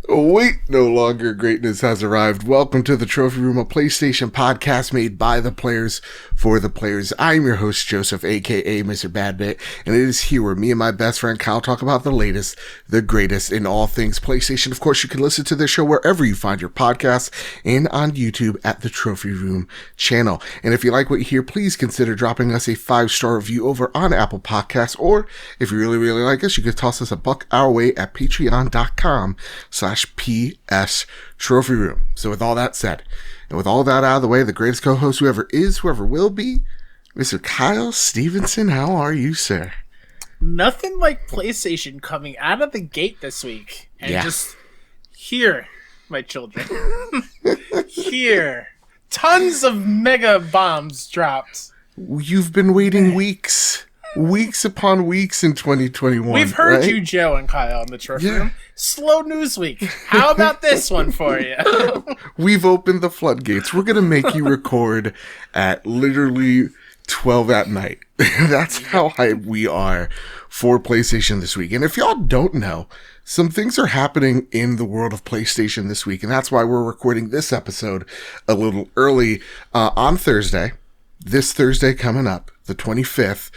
Wait, no longer greatness has arrived. Welcome to the Trophy Room, a PlayStation podcast made by the players for the players. I'm your host, Joseph, aka Mr. Badbit, and it is here where me and my best friend Kyle talk about the latest, the greatest in all things PlayStation. Of course, you can listen to this show wherever you find your podcasts and on YouTube at the Trophy Room channel. And if you like what you hear, please consider dropping us a 5-star review over on Apple Podcasts, or if you really, really like us, you could toss us a buck our way at patreon.com/PS Trophy Room. So with all that said, and with all that out of the way, the greatest co-host who ever is, whoever will be, Mr. Kyle Stevenson. How are you, sir? Nothing like PlayStation coming out of the gate this week. And just here, my children. Here. Tons of mega bombs dropped. You've been waiting weeks upon weeks in 2021. We've heard right? you, Joe and Kyle, in the Trophy Room. Slow news week. How about this one for you? We've opened the floodgates. We're going to make you record at literally 12 at night. That's how hyped we are for PlayStation this week. And if y'all don't know, some things are happening in the world of PlayStation this week. And that's why we're recording this episode a little early on Thursday. This Thursday coming up, the 25th,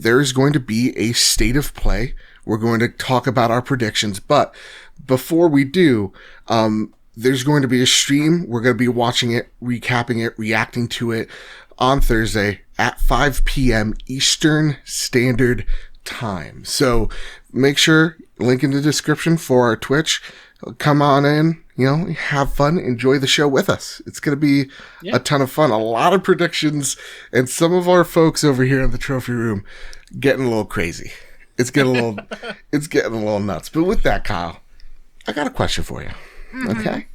there's going to be a state of play. We're going to talk about our predictions. But before we do, there's going to be a stream. We're going to be watching it, recapping it, reacting to it on Thursday at 5 p.m. Eastern Standard Time. So make sure, link in the description for our Twitch. Come on in, have fun, enjoy the show with us. It's going to be a ton of fun. A lot of predictions, and some of our folks over here in the Trophy Room getting a little crazy. It's getting a little nuts. But with that, Kyle, I got a question for you. Okay?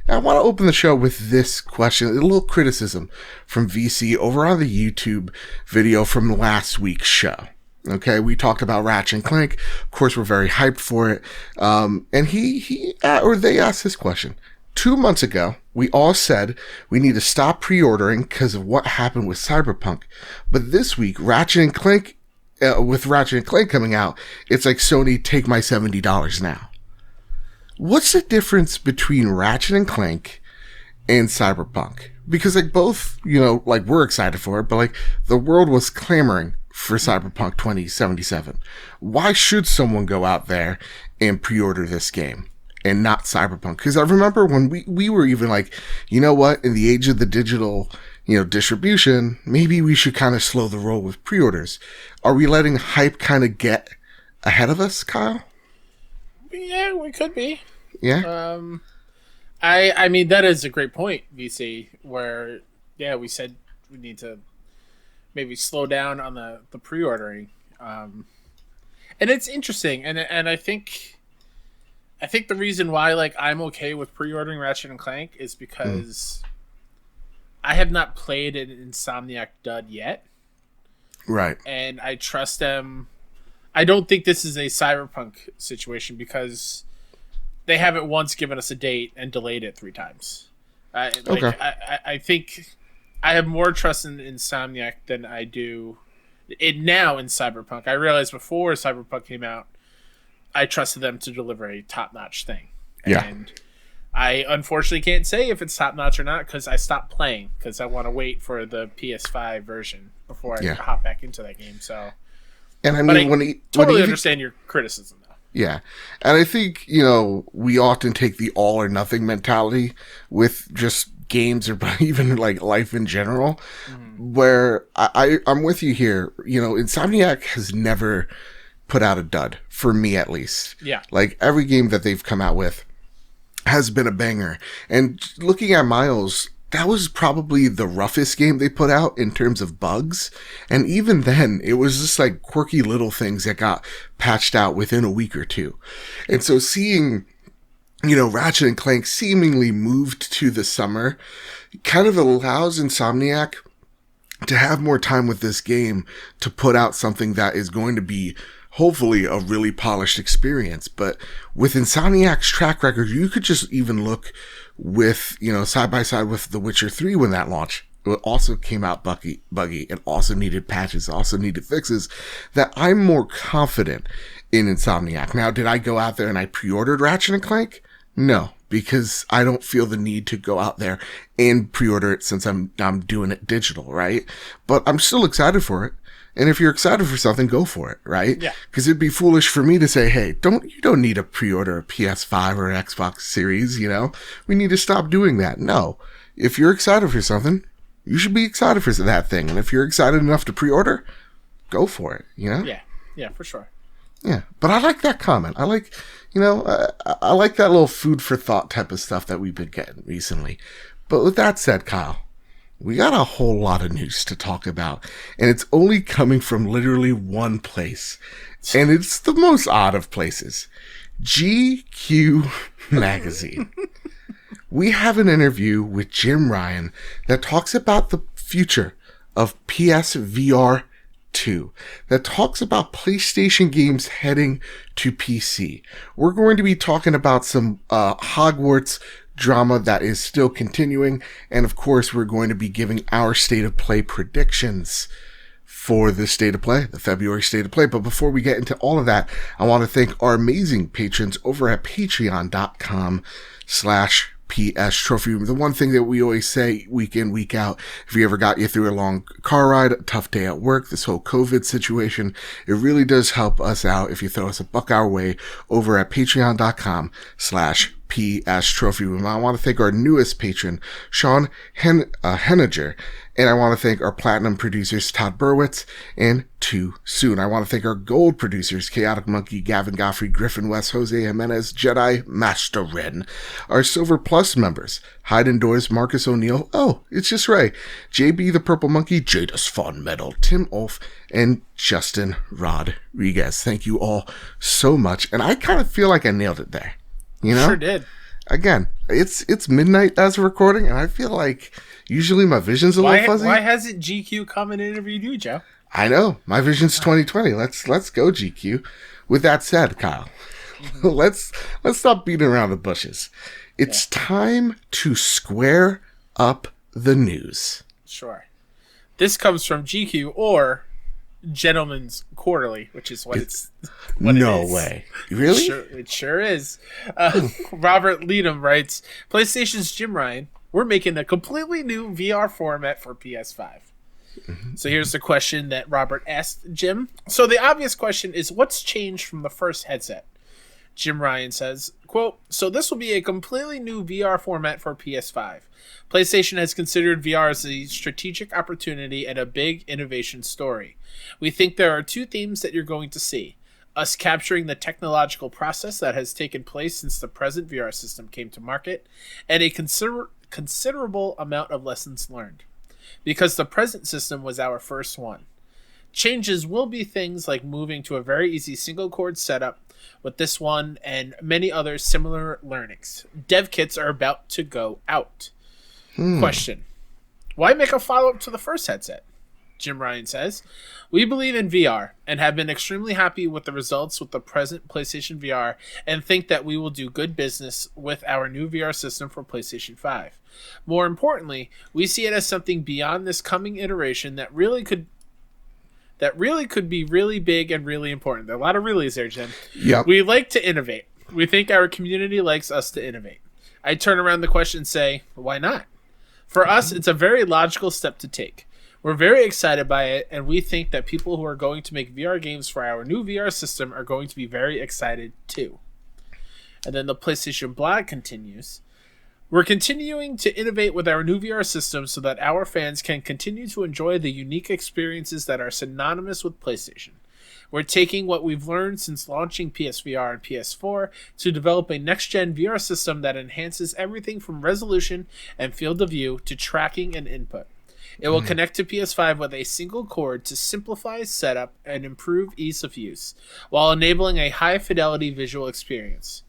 I want to open the show with this question, a little criticism from VC over on the YouTube video from last week's show. Okay, we talked about Ratchet and Clank. Of course, we're very hyped for it. And they asked this question. 2 months ago, we all said we need to stop pre-ordering because of what happened with Cyberpunk. But this week, Ratchet and Clank, with Ratchet and Clank coming out, it's like, Sony, take my $70 now. What's the difference between Ratchet and Clank and Cyberpunk? Because both, we're excited for it, but the world was clamoring for Cyberpunk 2077. Why should someone go out there and pre-order this game and not Cyberpunk? Because I remember when we were even like, in the age of the digital, distribution, maybe we should kind of slow the roll with pre-orders. Are we letting hype kind of get ahead of us, Kyle? Yeah, we could be. Yeah. I mean, that is a great point, VC, where, we said we need to maybe slow down on the pre-ordering. And it's interesting. And I think the reason why, I'm okay with pre-ordering Ratchet and Clank is because I have not played an Insomniac dud yet. Right. And I trust them. I don't think this is a Cyberpunk situation because they haven't once given us a date and delayed it 3 times. Okay. I think I have more trust in Insomniac than I do now in Cyberpunk. I realized before Cyberpunk came out, I trusted them to deliver a top-notch thing. Yeah. And I unfortunately can't say if it's top-notch or not because I stopped playing because I want to wait for the PS5 version before I hop back into that game. So, and I mean, totally understand your criticism, though. Yeah. And I think, we often take the all or nothing mentality with just games or even life in general, where I'm with you here. Insomniac has never put out a dud, for me at least. Yeah. Every game that they've come out with has been a banger. And looking at Miles, that was probably the roughest game they put out in terms of bugs. And even then, it was just quirky little things that got patched out within a week or two. And so seeing, Ratchet and Clank seemingly moved to the summer kind of allows Insomniac to have more time with this game to put out something that is going to be hopefully a really polished experience. But with Insomniac's track record, you could just even look with, side by side with The Witcher 3 when that launched. It also came out buggy. It also needed patches, also needed fixes, that I'm more confident in Insomniac. Now, did I go out there and I pre-ordered Ratchet and Clank? No, because I don't feel the need to go out there and pre-order it since I'm doing it digital, right? But I'm still excited for it. And if you're excited for something, go for it, right? Yeah. Because it'd be foolish for me to say, hey, you don't need to pre-order a PS5 or an Xbox Series, We need to stop doing that. No. If you're excited for something, you should be excited for that thing. And if you're excited enough to pre-order, go for it, Yeah, for sure. Yeah, but I like that comment. I like, I like that little food for thought type of stuff that we've been getting recently. But with that said, Kyle, we got a whole lot of news to talk about, and it's only coming from literally one place, and it's the most odd of places. GQ Magazine. We have an interview with Jim Ryan that talks about the future of PSVR 2, that talks about PlayStation games heading to PC. We're going to be talking about some Hogwarts drama that is still continuing, and of course we're going to be giving our state of play predictions for the state of play, the February state of play. But before we get into all of that, I want to thank our amazing patrons over at patreon.com/PS Trophy Room. The one thing that we always say week in, week out, if we ever got you through a long car ride, a tough day at work, this whole COVID situation, it really does help us out if you throw us a buck our way over at patreon.com/PS Trophy Room. I want to thank our newest patron, Sean Henniger, and I want to thank our platinum producers, Todd Burwitz and Too Soon. I want to thank our gold producers, Chaotic Monkey, Gavin Goffrey, Griffin West, Jose Jimenez, Jedi Master Ren. Our silver plus members, Hide Indoors, Marcus O'Neill, oh, it's just right, JB the Purple Monkey, Jadus Fawn Metal, Tim Ulf, and Justin Rodriguez. Thank you all so much. And I kind of feel like I nailed it there. Sure did. Again, it's midnight as we're recording, and I feel like usually my vision's a little fuzzy. Why hasn't GQ come and interviewed you, Joe? I know. My vision's 2020. Let's go, GQ. With that said, Kyle, let's stop beating around the bushes. It's time to square up the news. Sure. This comes from GQ or Gentleman's Quarterly, which is what it's. No way. Really? It sure is. Robert Leadham writes, PlayStation's Jim Ryan, we're making a completely new VR format for PS5. Mm-hmm. So here's the question that Robert asked Jim. So the obvious question is, what's changed from the first headset? Jim Ryan says, quote, so this will be a completely new VR format for PS5. PlayStation has considered VR as a strategic opportunity and a big innovation story. We think there are two themes that you're going to see. Us capturing the technological process that has taken place since the present VR system came to market, and a considerable amount of lessons learned. Because the present system was our first one. Changes will be things like moving to a very easy single cord setup with this one and many other similar learnings. Dev kits are about to go out. Question. Why make a follow-up to the first headset? Jim Ryan says, we believe in VR and have been extremely happy with the results with the present PlayStation VR and think that we will do good business with our new VR system for PlayStation 5. More importantly, we see it as something beyond this coming iteration that really could be really big and really important. There are a lot of reallys there, Jim. Yep. We like to innovate. We think our community likes us to innovate. I turn around the question and say, why not? For us, it's a very logical step to take. We're very excited by it, and we think that people who are going to make VR games for our new VR system are going to be very excited too. And then the PlayStation blog continues. We're continuing to innovate with our new VR system so that our fans can continue to enjoy the unique experiences that are synonymous with PlayStation. We're taking what we've learned since launching PSVR and PS4 to develop a next-gen VR system that enhances everything from resolution and field of view to tracking and input. It will connect to PS5 with a single cord to simplify setup and improve ease of use, while enabling a high-fidelity visual experience.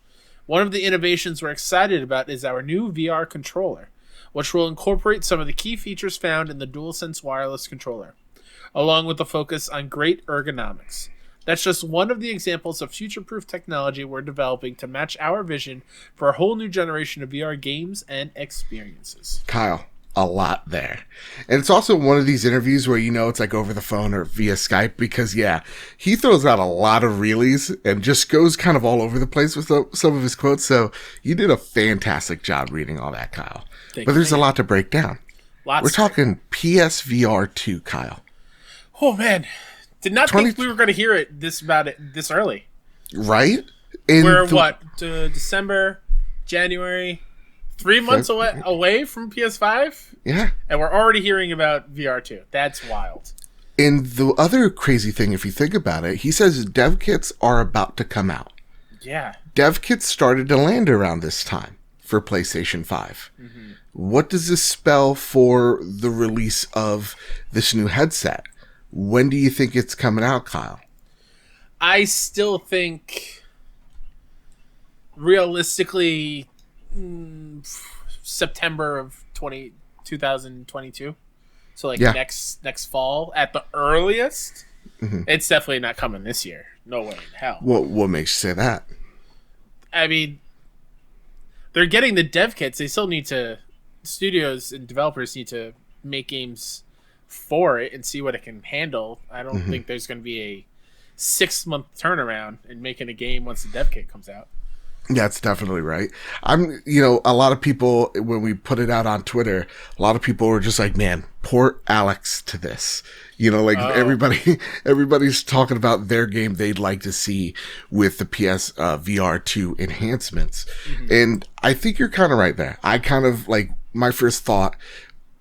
One of the innovations we're excited about is our new VR controller, which will incorporate some of the key features found in the DualSense wireless controller, along with a focus on great ergonomics. That's just one of the examples of future-proof technology we're developing to match our vision for a whole new generation of VR games and experiences. Kyle, a lot there. And it's also one of these interviews where, it's like over the phone or via Skype because, he throws out a lot of reelies and just goes kind of all over the place with some of his quotes. So you did a fantastic job reading all that, Kyle. But there's a lot to break down. We're talking PSVR 2, Kyle. Oh, man. Did not think we were going to hear it this early. Right? We're December, January, 3 months away from PS5? Yeah. And we're already hearing about VR2. That's wild. And the other crazy thing, if you think about it, he says dev kits are about to come out. Yeah. Dev kits started to land around this time for PlayStation 5. Mm-hmm. What does this spell for the release of this new headset? When do you think it's coming out, Kyle? I still think, realistically, September of 2022. So, next fall at the earliest. Mm-hmm. It's definitely not coming this year. No way in hell. What makes you say that? I mean, they're getting the dev kits. They still need to... Studios and developers need to make games for it and see what it can handle. I don't think there's going to be a 6-month turnaround in making a game once the dev kit comes out. Yeah, that's definitely right. A lot of people, when we put it out on Twitter, a lot of people were just like, man, port Alex to this. Everybody's talking about their game they'd like to see with the PS VR 2 enhancements. Mm-hmm. And I think you're kind of right there. I kind of my first thought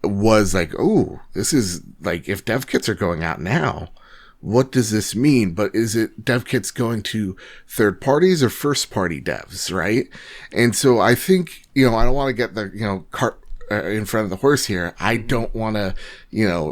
was like, oh, this is like, if dev kits are going out now, what does this mean? But is it dev kits going to third parties or first party devs, right? And so I think, I don't want to get the, cart in front of the horse here. I don't want to,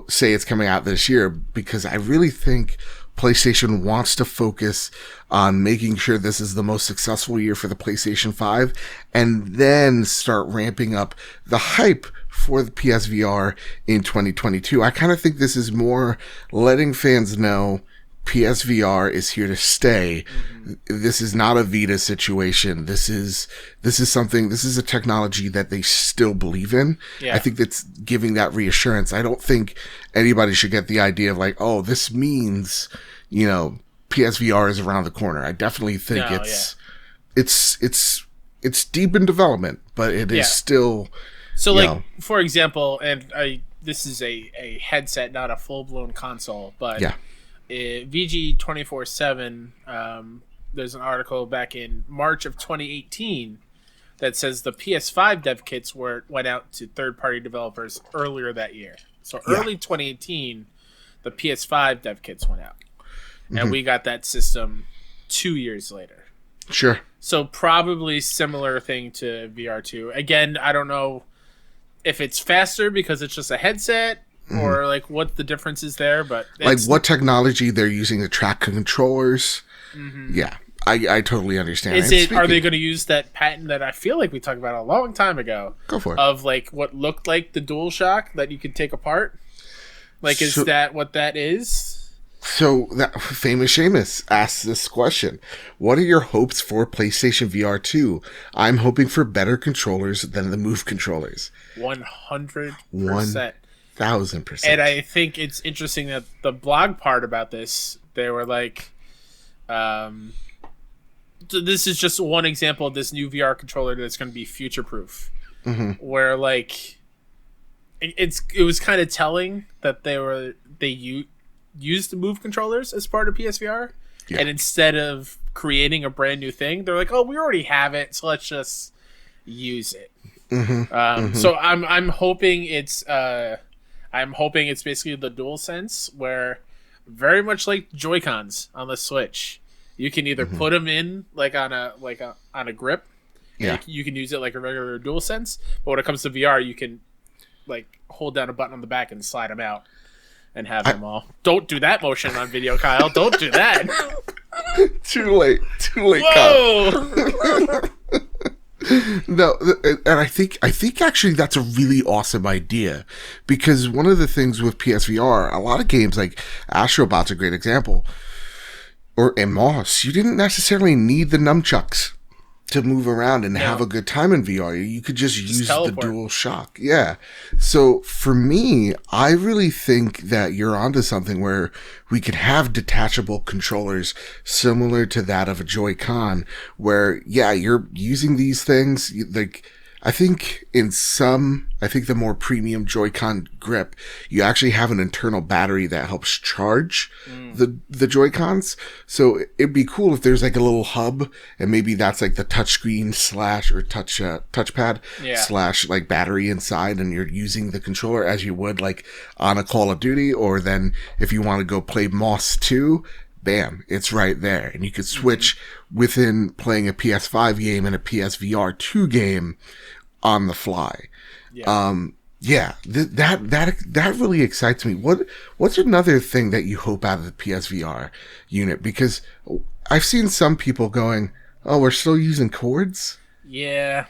say it's coming out this year because I really think PlayStation wants to focus on making sure this is the most successful year for the PlayStation 5 and then start ramping up the hype for the PSVR in 2022. I kind of think this is more letting fans know PSVR is here to stay. Mm-hmm. This is not a Vita situation. This is a technology that they still believe in. Yeah. I think that's giving that reassurance. I don't think anybody should get the idea of oh, this means, PSVR is around the corner. I definitely think it's deep in development, but it is still. So for example, and this is a headset, not a full-blown console, but VG 24/7, there's an article back in March of 2018 that says the PS5 dev kits went out to third-party developers earlier that year. So early 2018, the PS5 dev kits went out. And we got that system 2 years later. Sure. So probably similar thing to VR2. Again, I don't know if it's faster because it's just a headset or what the difference is there, but what technology they're using to track controllers. Mm-hmm. Yeah, I totally understand. Are they going to use that patent that I feel like we talked about a long time ago? Go for it. Of what looked like the DualShock that you could take apart? Is that what that is? So that famous Seamus asks this question: what are your hopes for PlayStation VR 2? I'm hoping for better controllers than the Move controllers. 100%. 1,000%. And I think it's interesting that the blog part about this, they were so this is just one example of this new VR controller that's going to be future proof. Mm-hmm. Where it was kind of telling that they used the Move controllers as part of PSVR, and instead of creating a brand new thing, they're like, "Oh, we already have it, so let's just use it." Mm-hmm. So I'm hoping it's basically the DualSense, where very much like Joy-Cons on the Switch, you can either put them in on a grip, you can use it like a regular DualSense, but when it comes to VR, you can hold down a button on the back and slide them out. And have them all. Don't do that motion on video, Kyle. Don't do that. Too late, Whoa! Kyle. No, and I think actually that's a really awesome idea, because one of the things with PSVR, a lot of games like Astrobot's a great example, and Moss, you didn't necessarily need the nunchucks to move around and have a good time in VR. You could just use teleport. the Dual Shock. Yeah. So for me, I really think that you're onto something where we could have detachable controllers similar to that of a Joy-Con, where, yeah, you're using these things, like, I think the more premium Joy-Con grip, you actually have an internal battery that helps charge the Joy-Cons. So it'd be cool if there's like a little hub, and maybe that's like the touchscreen slash or touchpad slash like battery inside, and you're using the controller as you would like on a Call of Duty, or then if you want to go play Moss 2, bam, it's right there. And you could switch within playing a PS5 game and a PSVR 2 game on the fly. That really excites me. What's another thing that you hope out of the PSVR unit? Because I've seen some people going, oh, we're still using cords? Yeah.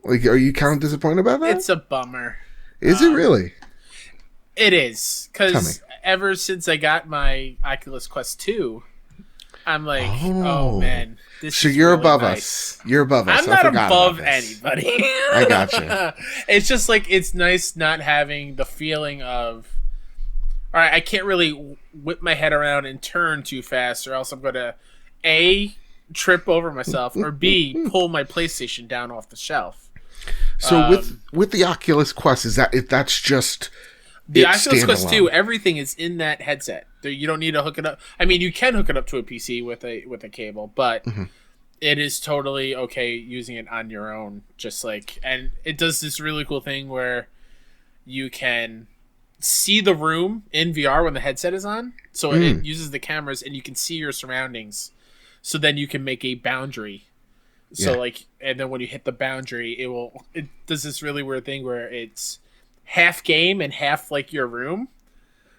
Like, are you kind of disappointed about that? It's a bummer. Is it really? It is. Because ever since I got my Oculus Quest 2, I'm like, oh man. So you're really above us. You're above us. I'm not above anybody. I gotcha. It's just like, it's nice not having the feeling of, all right, I can't really whip my head around and turn too fast, or else I'm going to A, trip over myself, or B, pull my PlayStation down off the shelf. So with the Oculus Quest, that's just the Oculus Quest 2, everything is in that headset. You don't need to hook it up. I mean, you can hook it up to a PC with a cable, but it is totally okay using it on your own. Just like, and it does this really cool thing where you can see the room in VR when the headset is on. So it uses the cameras, and you can see your surroundings. So then you can make a boundary. So like, and then when you hit the boundary, it does this really weird thing where it's half game and half like your room.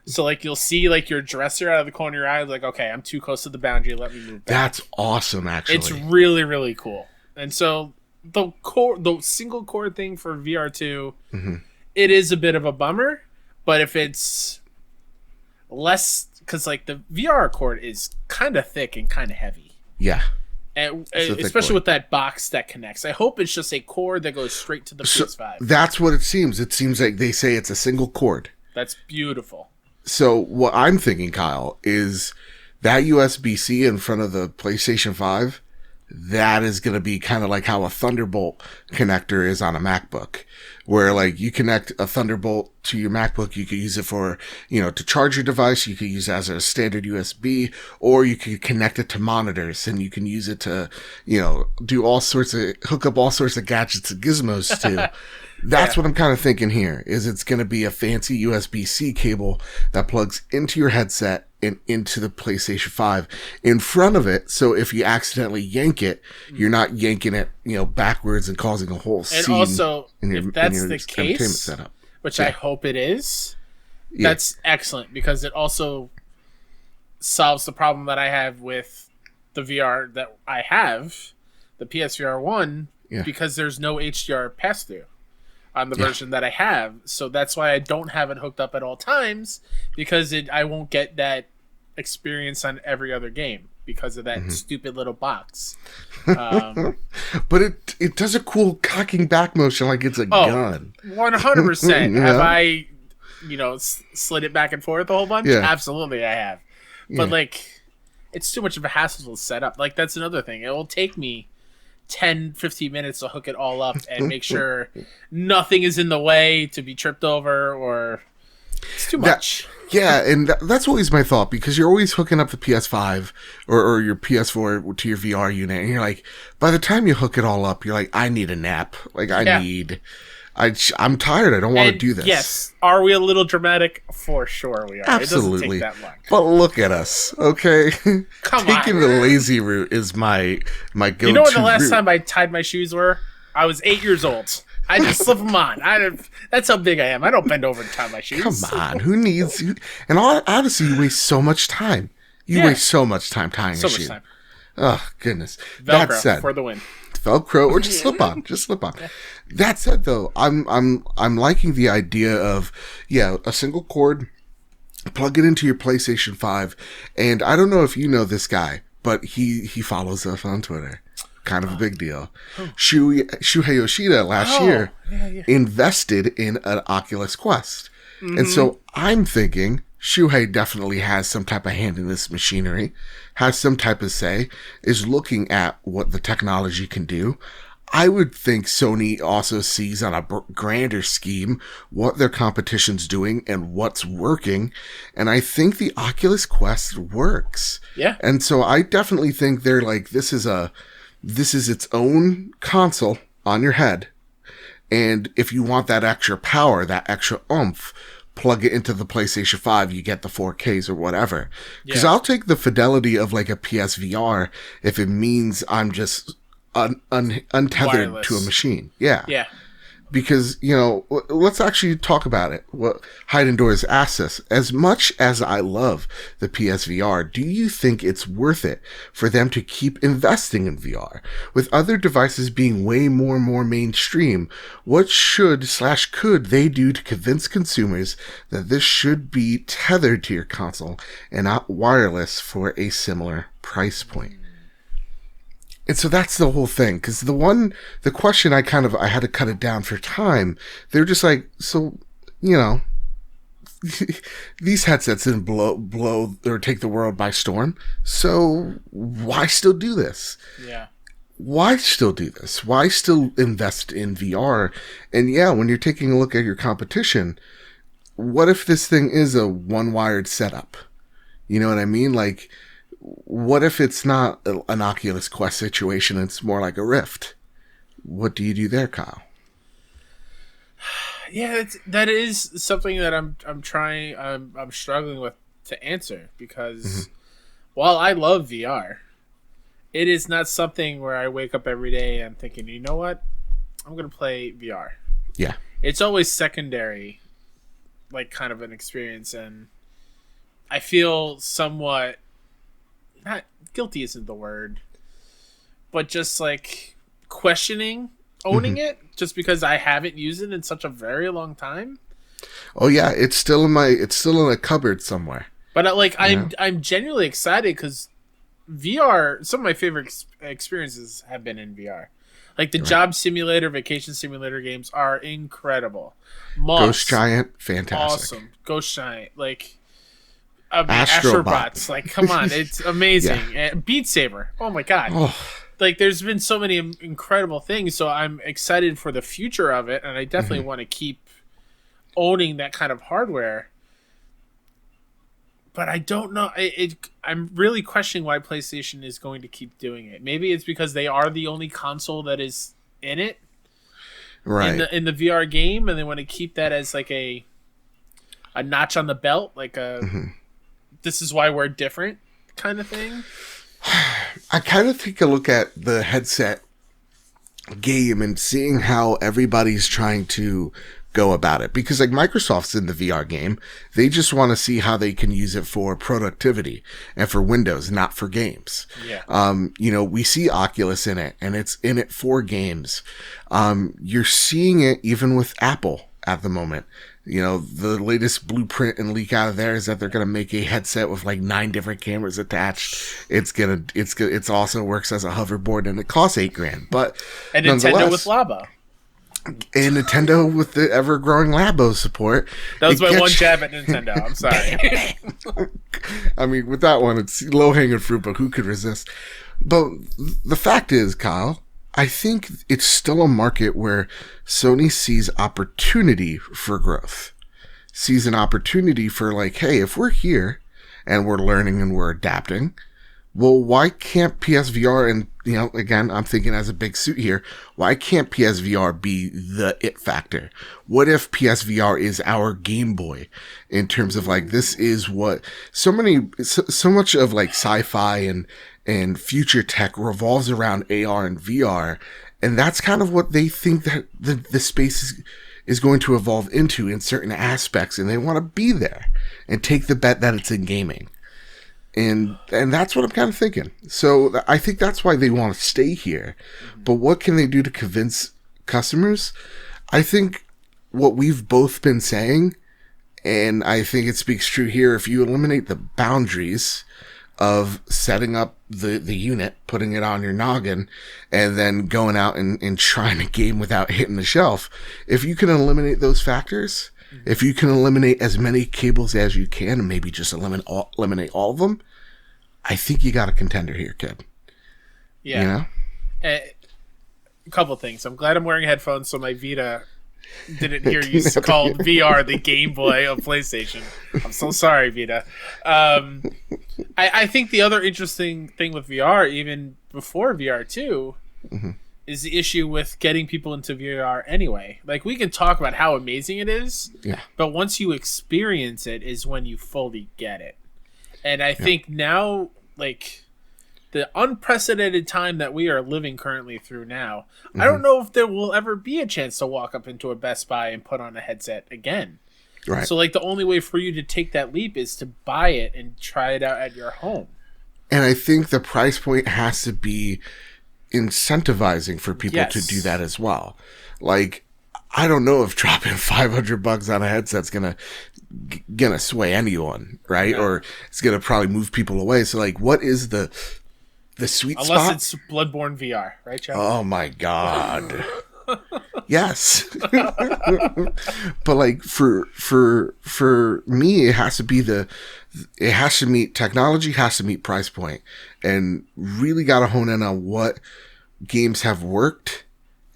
So like, you'll see like your dresser out of the corner of your eye, like, okay, I'm too close to the boundary, let me move back. That's awesome, actually. It's really, really cool. And so the single core thing for VR2, it is a bit of a bummer, but if it's less, because like the VR cord is kind of thick and kind of heavy. Yeah. And especially with that box that connects. I hope it's just a cord that goes straight to the PS5. That's what it seems. It seems like they say it's a single cord. That's beautiful. So what I'm thinking, Kyle, is that USB-C in front of the PlayStation 5, that is going to be kind of like how a Thunderbolt connector is on a MacBook, where like you connect a Thunderbolt to your MacBook. You could use it for, to charge your device. You could use it as a standard USB, or you could connect it to monitors, and you can use it to, do hook up all sorts of gadgets and gizmos to. That's what I'm kind of thinking here, is it's going to be a fancy USB-C cable that plugs into your headset and into the PlayStation 5 in front of it. So if you accidentally yank it, you're not yanking it, backwards and causing a whole scene. And also, if that's the case, setup. Which I hope it is, that's excellent, because it also solves the problem that I have with the VR that I have, the PSVR 1, because there's no HDR pass-through on the version that I have. So that's why I don't have it hooked up at all times, because I won't get that experience on every other game because of that stupid little box. But it does a cool cocking back motion like it's a gun. 100%. Have I, slid it back and forth a whole bunch? Yeah. Absolutely I have. But like, it's too much of a hassle to set up. Like, that's another thing. It will take me 10-15 minutes to hook it all up and make sure nothing is in the way to be tripped over, or it's too much. And that's always my thought, because you're always hooking up the PS5 or your PS4 to your VR unit, and you're like, by the time you hook it all up, you're like, I need a nap. Like, I'm tired. I don't want to do this. Yes. Are we a little dramatic? For sure we are. Absolutely. It doesn't take that long. But look at us, okay? Taking the lazy route is my go-to. You know when the last time I tied my shoes were? I was 8 years old. I just slip them on. That's how big I am. I don't bend over and tie my shoes. Come on. Who needs you? And honestly, you waste so much time. You waste so much time tying a shoe. Time. Oh, goodness. Velcro that said, for the win. Velcro, or just slip on. Just slip on. That said, though, I'm liking the idea of a single cord, plug it into your PlayStation 5, and I don't know if you know this guy, but he follows us on Twitter. kind of a big deal. Shuhei Yoshida last year invested in an Oculus Quest. And so I'm thinking Shuhei definitely has some type of hand in this machinery, has some type of say, is looking at what the technology can do. I would think Sony also sees on a grander scheme what their competition's doing and what's working. And I think the Oculus Quest works. Yeah. And so I definitely think they're like, this is its own console on your head. And if you want that extra power, that extra oomph, plug it into the PlayStation 5, you get the 4Ks or whatever. Because I'll take the fidelity of like a PSVR if it means I'm just untethered wireless to a machine. Yeah. Yeah. Because, let's actually talk about it. What Hayden Doors asked us, as much as I love the PSVR, do you think it's worth it for them to keep investing in VR? With other devices being way more and more mainstream, what should/could they do to convince consumers that this should be tethered to your console and not wireless for a similar price point? And so that's the whole thing. Because the question I had to cut it down for time. They're just like, so, these headsets didn't blow or take the world by storm. So why still do this? Yeah. Why still do this? Why still invest in VR? And yeah, when you're taking a look at your competition, what if this thing is a one-wired setup? You know what I mean? Like, what if it's not an Oculus Quest situation? It's more like a Rift. What do you do there, Kyle? Yeah, that is something that I'm struggling with to answer because while I love VR, it is not something where I wake up every day and I'm thinking, you know what, I'm gonna play VR. Yeah, it's always secondary, like kind of an experience, and I feel somewhat. Not guilty isn't the word, but just like questioning owning it just because I haven't used it in such a very long time. Oh yeah, it's still in a cupboard somewhere. But I'm genuinely excited because VR. Some of my favorite experiences have been in VR. Like the job simulator, vacation simulator games are incredible. Ghost Giant, fantastic. Awesome. Ghost Giant, like. Astrobots, like, come on, it's amazing. And Beat Saber, oh my god. Like, there's been so many incredible things, so I'm excited for the future of it, and I definitely want to keep owning that kind of hardware. But I don't know. I'm really questioning why PlayStation is going to keep doing it. Maybe it's because they are the only console that is in it, right? In the VR game, and they want to keep that as like a notch on the belt, like a. This is why we're different kind of thing. I kind of take a look at the headset game and seeing how everybody's trying to go about it. Because like Microsoft's in the VR game, they just want to see how they can use it for productivity and for Windows, not for games. Yeah. We see Oculus in it and it's in it for games. You're seeing it even with Apple at the moment. The latest blueprint and leak out of there is that they're going to make a headset with like 9 different cameras attached. It's also works as a hoverboard and it costs $8,000. But and Nintendo with Labo. And Nintendo with the ever growing Labo support. That was my one jab at Nintendo. I'm sorry. I mean, with that one, it's low hanging fruit, but who could resist? But the fact is, Kyle, I think it's still a market where Sony sees opportunity for growth, sees an opportunity for like, hey, if we're here and we're learning and we're adapting, well, why can't PSVR and, again, I'm thinking as a big suit here, why can't PSVR be the it factor? What if PSVR is our Game Boy in terms of like, this is what so much of like sci-fi and future tech revolves around AR and VR. And that's kind of what they think that the space is going to evolve into in certain aspects. And they want to be there and take the bet that it's in gaming. And that's what I'm kind of thinking. So I think that's why they want to stay here. But what can they do to convince customers? I think what we've both been saying, and I think it speaks true here, if you eliminate the boundaries of setting up the unit, putting it on your noggin, and then going out and trying to game without hitting the shelf. If you can eliminate those factors, if you can eliminate as many cables as you can, and maybe just eliminate all of them, I think you got a contender here, kid. Yeah. You know? A couple things. I'm glad I'm wearing headphones so my Vita didn't hear you called VR the Game Boy of PlayStation. I'm so sorry, Vita. I think the other interesting thing with VR, even before VR 2, is the issue with getting people into VR anyway. Like, we can talk about how amazing it is, but once you experience it is when you fully get it. And I think now, like, the unprecedented time that we are living currently through now, I don't know if there will ever be a chance to walk up into a Best Buy and put on a headset again. Right. So, like, the only way for you to take that leap is to buy it and try it out at your home. And I think the price point has to be incentivizing for people to do that as well. Like, I don't know if dropping $500 on a headset's gonna sway anyone, right? No. Or it's gonna probably move people away. So, like, what is the sweet spot? Unless it's Bloodborne VR, right, Charlie? Oh my god. Yes. But, like, for me, it has to meet technology, has to meet price point, and really got to hone in on what games have worked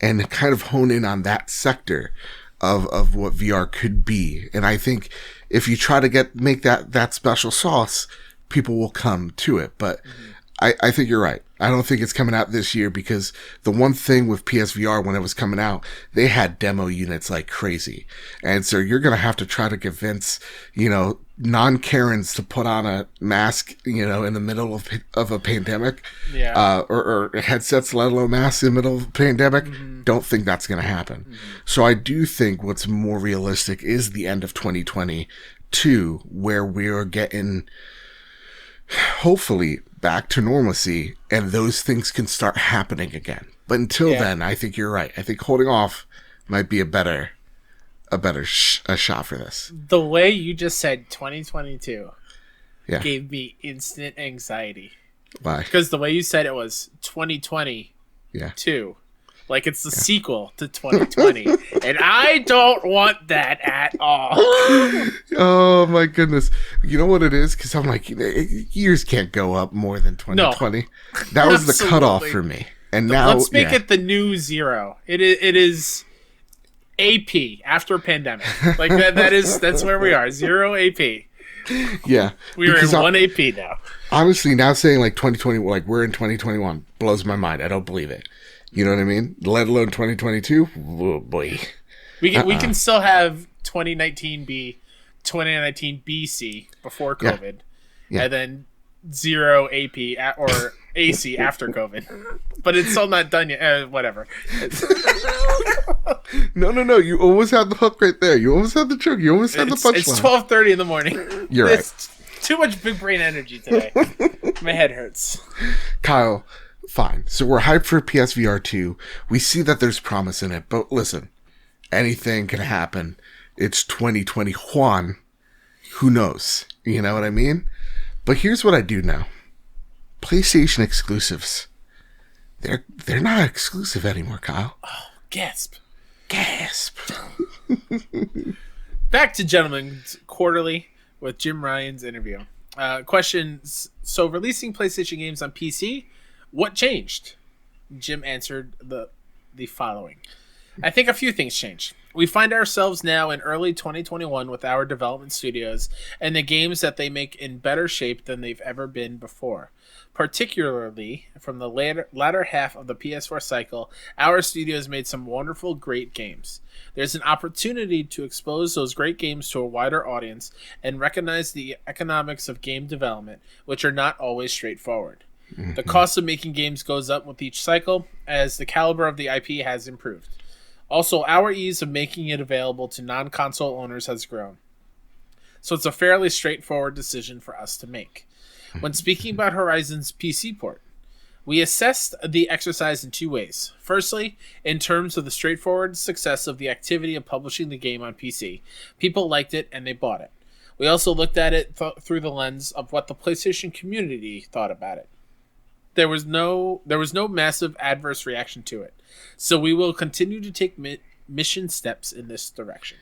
and kind of hone in on that sector of what VR could be. And I think if you try to make that special sauce, people will come to it. But I think you're right. I don't think it's coming out this year, because the one thing with PSVR when it was coming out, they had demo units like crazy. And so you're going to have to try to convince, non-Karens to put on a mask, in the middle of a pandemic, or headsets, let alone masks in the middle of a pandemic. Don't think that's going to happen. So I do think what's more realistic is the end of 2022, where we are getting, hopefully, back to normalcy, and those things can start happening again. But until then, I think you're right. I think holding off might be a better shot for this. The way you just said 2022 gave me instant anxiety. Why? Because the way you said it was 2022. Like it's the sequel to 2020. And I don't want that at all. Oh my goodness. You know what it is? Because I'm like, years can't go up more than 2020. No, that was the cutoff for me. And now let's make it the new zero. It is AP after pandemic. Like that's where we are. Zero AP. Yeah. We're in one AP now. Honestly, now saying like 2020, like we're in 2021 blows my mind. I don't believe it. You know what I mean? Let alone 2022. Oh boy. We can still have 2019 be 2019 BC before COVID, and then zero AP or AC after COVID. But it's still not done yet. Whatever. No. You almost had the hook right there. You almost had the trick. You almost had the punchline. It's 12:30 in the morning. You're right. Too much big brain energy today. My head hurts. Kyle. Fine. So we're hyped for PSVR 2. We see that there's promise in it. But listen, anything can happen. It's 2021. Who knows? You know what I mean? But here's what I do know. PlayStation exclusives. They're not exclusive anymore, Kyle. Oh, gasp. Back to Gentleman's Quarterly with Jim Ryan's interview. Questions. So releasing PlayStation games on PC, what changed? Jim answered the following. I think a few things changed. We find ourselves now in early 2021 with our development studios and the games that they make in better shape than they've ever been before. Particularly from the latter half of the PS4 cycle, our studios made some wonderful, great games. There's an opportunity to expose those great games to a wider audience and recognize the economics of game development, which are not always straightforward. The cost of making games goes up with each cycle as the caliber of the IP has improved. Also, our ease of making it available to non-console owners has grown. So it's a fairly straightforward decision for us to make. When speaking about Horizon's PC port, we assessed the exercise in two ways. Firstly, in terms of the straightforward success of the activity of publishing the game on PC. People liked it and they bought it. We also looked at it through the lens of what the PlayStation community thought about it. There was no massive adverse reaction to it. So we will continue to take mission steps in this direction.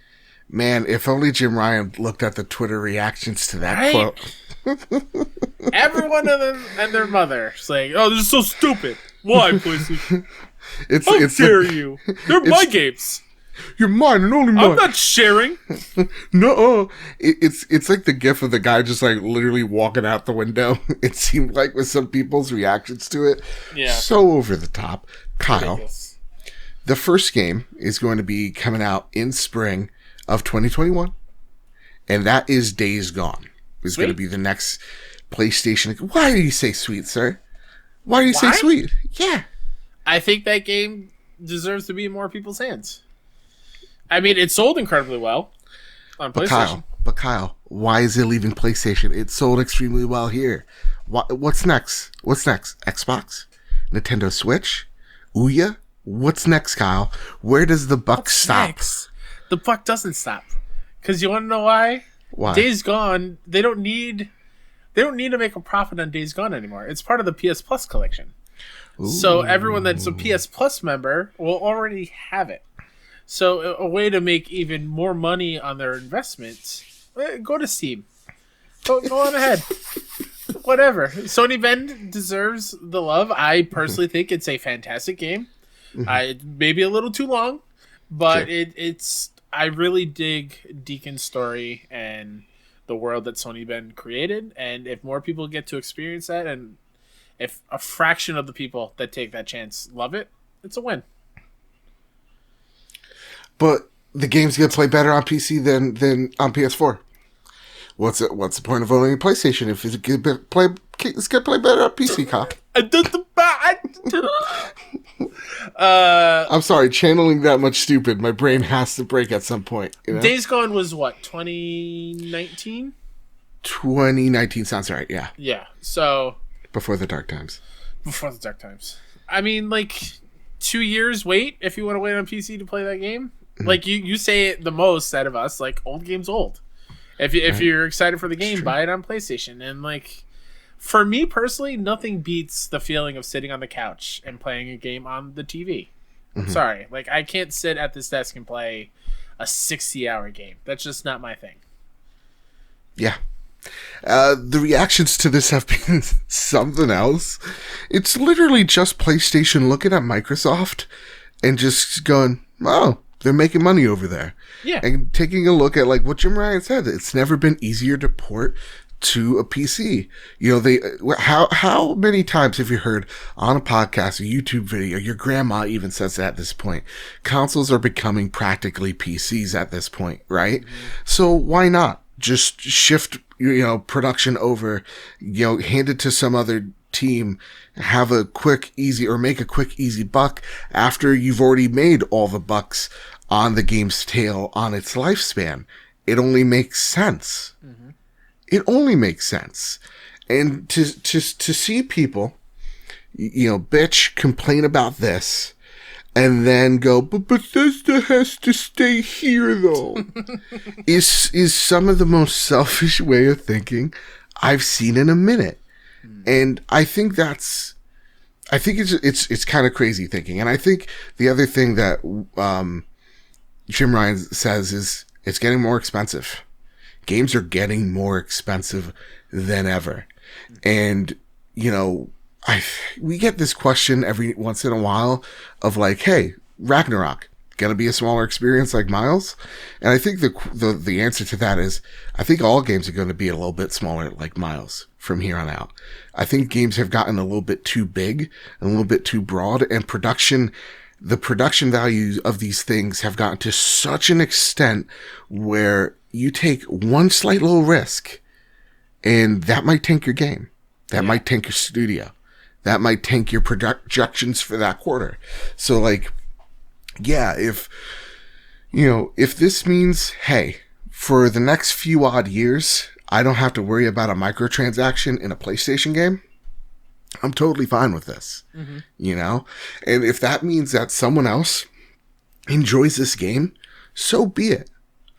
Man, if only Jim Ryan looked at the Twitter reactions to that quote. Everyone and their mother saying, "Oh, this is so stupid. Why, PlayStation? How dare you? They're my games. You're mine and only mine. I'm not sharing." No, it's like the gif of the guy just like literally walking out the window. It seemed like with some people's reactions to it. Yeah. So over the top. Kyle, Ridiculous. The first game is going to be coming out in spring of 2021, and that is Days Gone. It's going to be the next PlayStation. Why do you say sweet, sir? Why do you say sweet? Yeah. I think that game deserves to be in more people's hands. I mean, it sold incredibly well on PlayStation. But Kyle, why is it leaving PlayStation? It sold extremely well here. What's next? Xbox? Nintendo Switch? Ouya? What's next, Kyle? Where does the buck stop? Next? The buck doesn't stop. Because you want to know why? Why? Days Gone, they don't need to make a profit on Days Gone anymore. It's part of the PS Plus collection. Ooh. So everyone that's a PS Plus member will already have it. So a way to make even more money on their investments, go to Steam. Go on ahead. Whatever. Sony Bend deserves the love. I personally think it's a fantastic game. It may be a little too long, but sure. it's. I really dig Deacon's story and the world that Sony Bend created. And if more people get to experience that, and if a fraction of the people that take that chance love it, it's a win. But the game's gonna play better on PC than on PS4. What's the point of owning a PlayStation if it's gonna play better on PC, Kyle? I'm sorry, channeling that much stupid, my brain has to break at some point. You know? Days Gone was what, 2019? 2019 sounds right, yeah. Yeah, so... Before the dark times. I mean, like, 2 years wait if you want to wait on PC to play that game. Mm-hmm. Like, you say it the most out of us, like, old game's old. If you're excited for the game, buy it on PlayStation. And, like... For me personally, nothing beats the feeling of sitting on the couch and playing a game on the TV. I'm sorry. Like, I can't sit at this desk and play a 60-hour game. That's just not my thing. Yeah. The reactions to this have been something else. It's literally just PlayStation looking at Microsoft and just going, oh, they're making money over there. Yeah. And taking a look at, like, what Jim Ryan said. It's never been easier to port to a PC. You know, how many times have you heard on a podcast, a YouTube video, your grandma even says that at this point, consoles are becoming practically PCs at this point, right? Mm-hmm. So why not just shift, production over, hand it to some other team, have a quick, easy, or make a quick, easy buck after you've already made all the bucks on the game's tail on its lifespan. It only makes sense. Mm-hmm. It only makes sense. And to see people, bitch, complain about this, and then go, but Bethesda has to stay here, though, is some of the most selfish way of thinking I've seen in a minute. And I think it's kind of crazy thinking. And I think the other thing that Jim Ryan says is it's getting more expensive. Games are getting more expensive than ever. And, we get this question every once in a while of like, hey, Ragnarok, gonna be a smaller experience like Miles? And I think the answer to that is, I think all games are going to be a little bit smaller like Miles from here on out. I think games have gotten a little bit too big and a little bit too broad, and the production values of these things have gotten to such an extent where you take one slight little risk and that might tank your game. That might tank your studio. That might tank your projections for that quarter. So like, yeah, if this means, hey, for the next few odd years, I don't have to worry about a microtransaction in a PlayStation game, I'm totally fine with this. Mm-hmm. And if that means that someone else enjoys this game, so be it.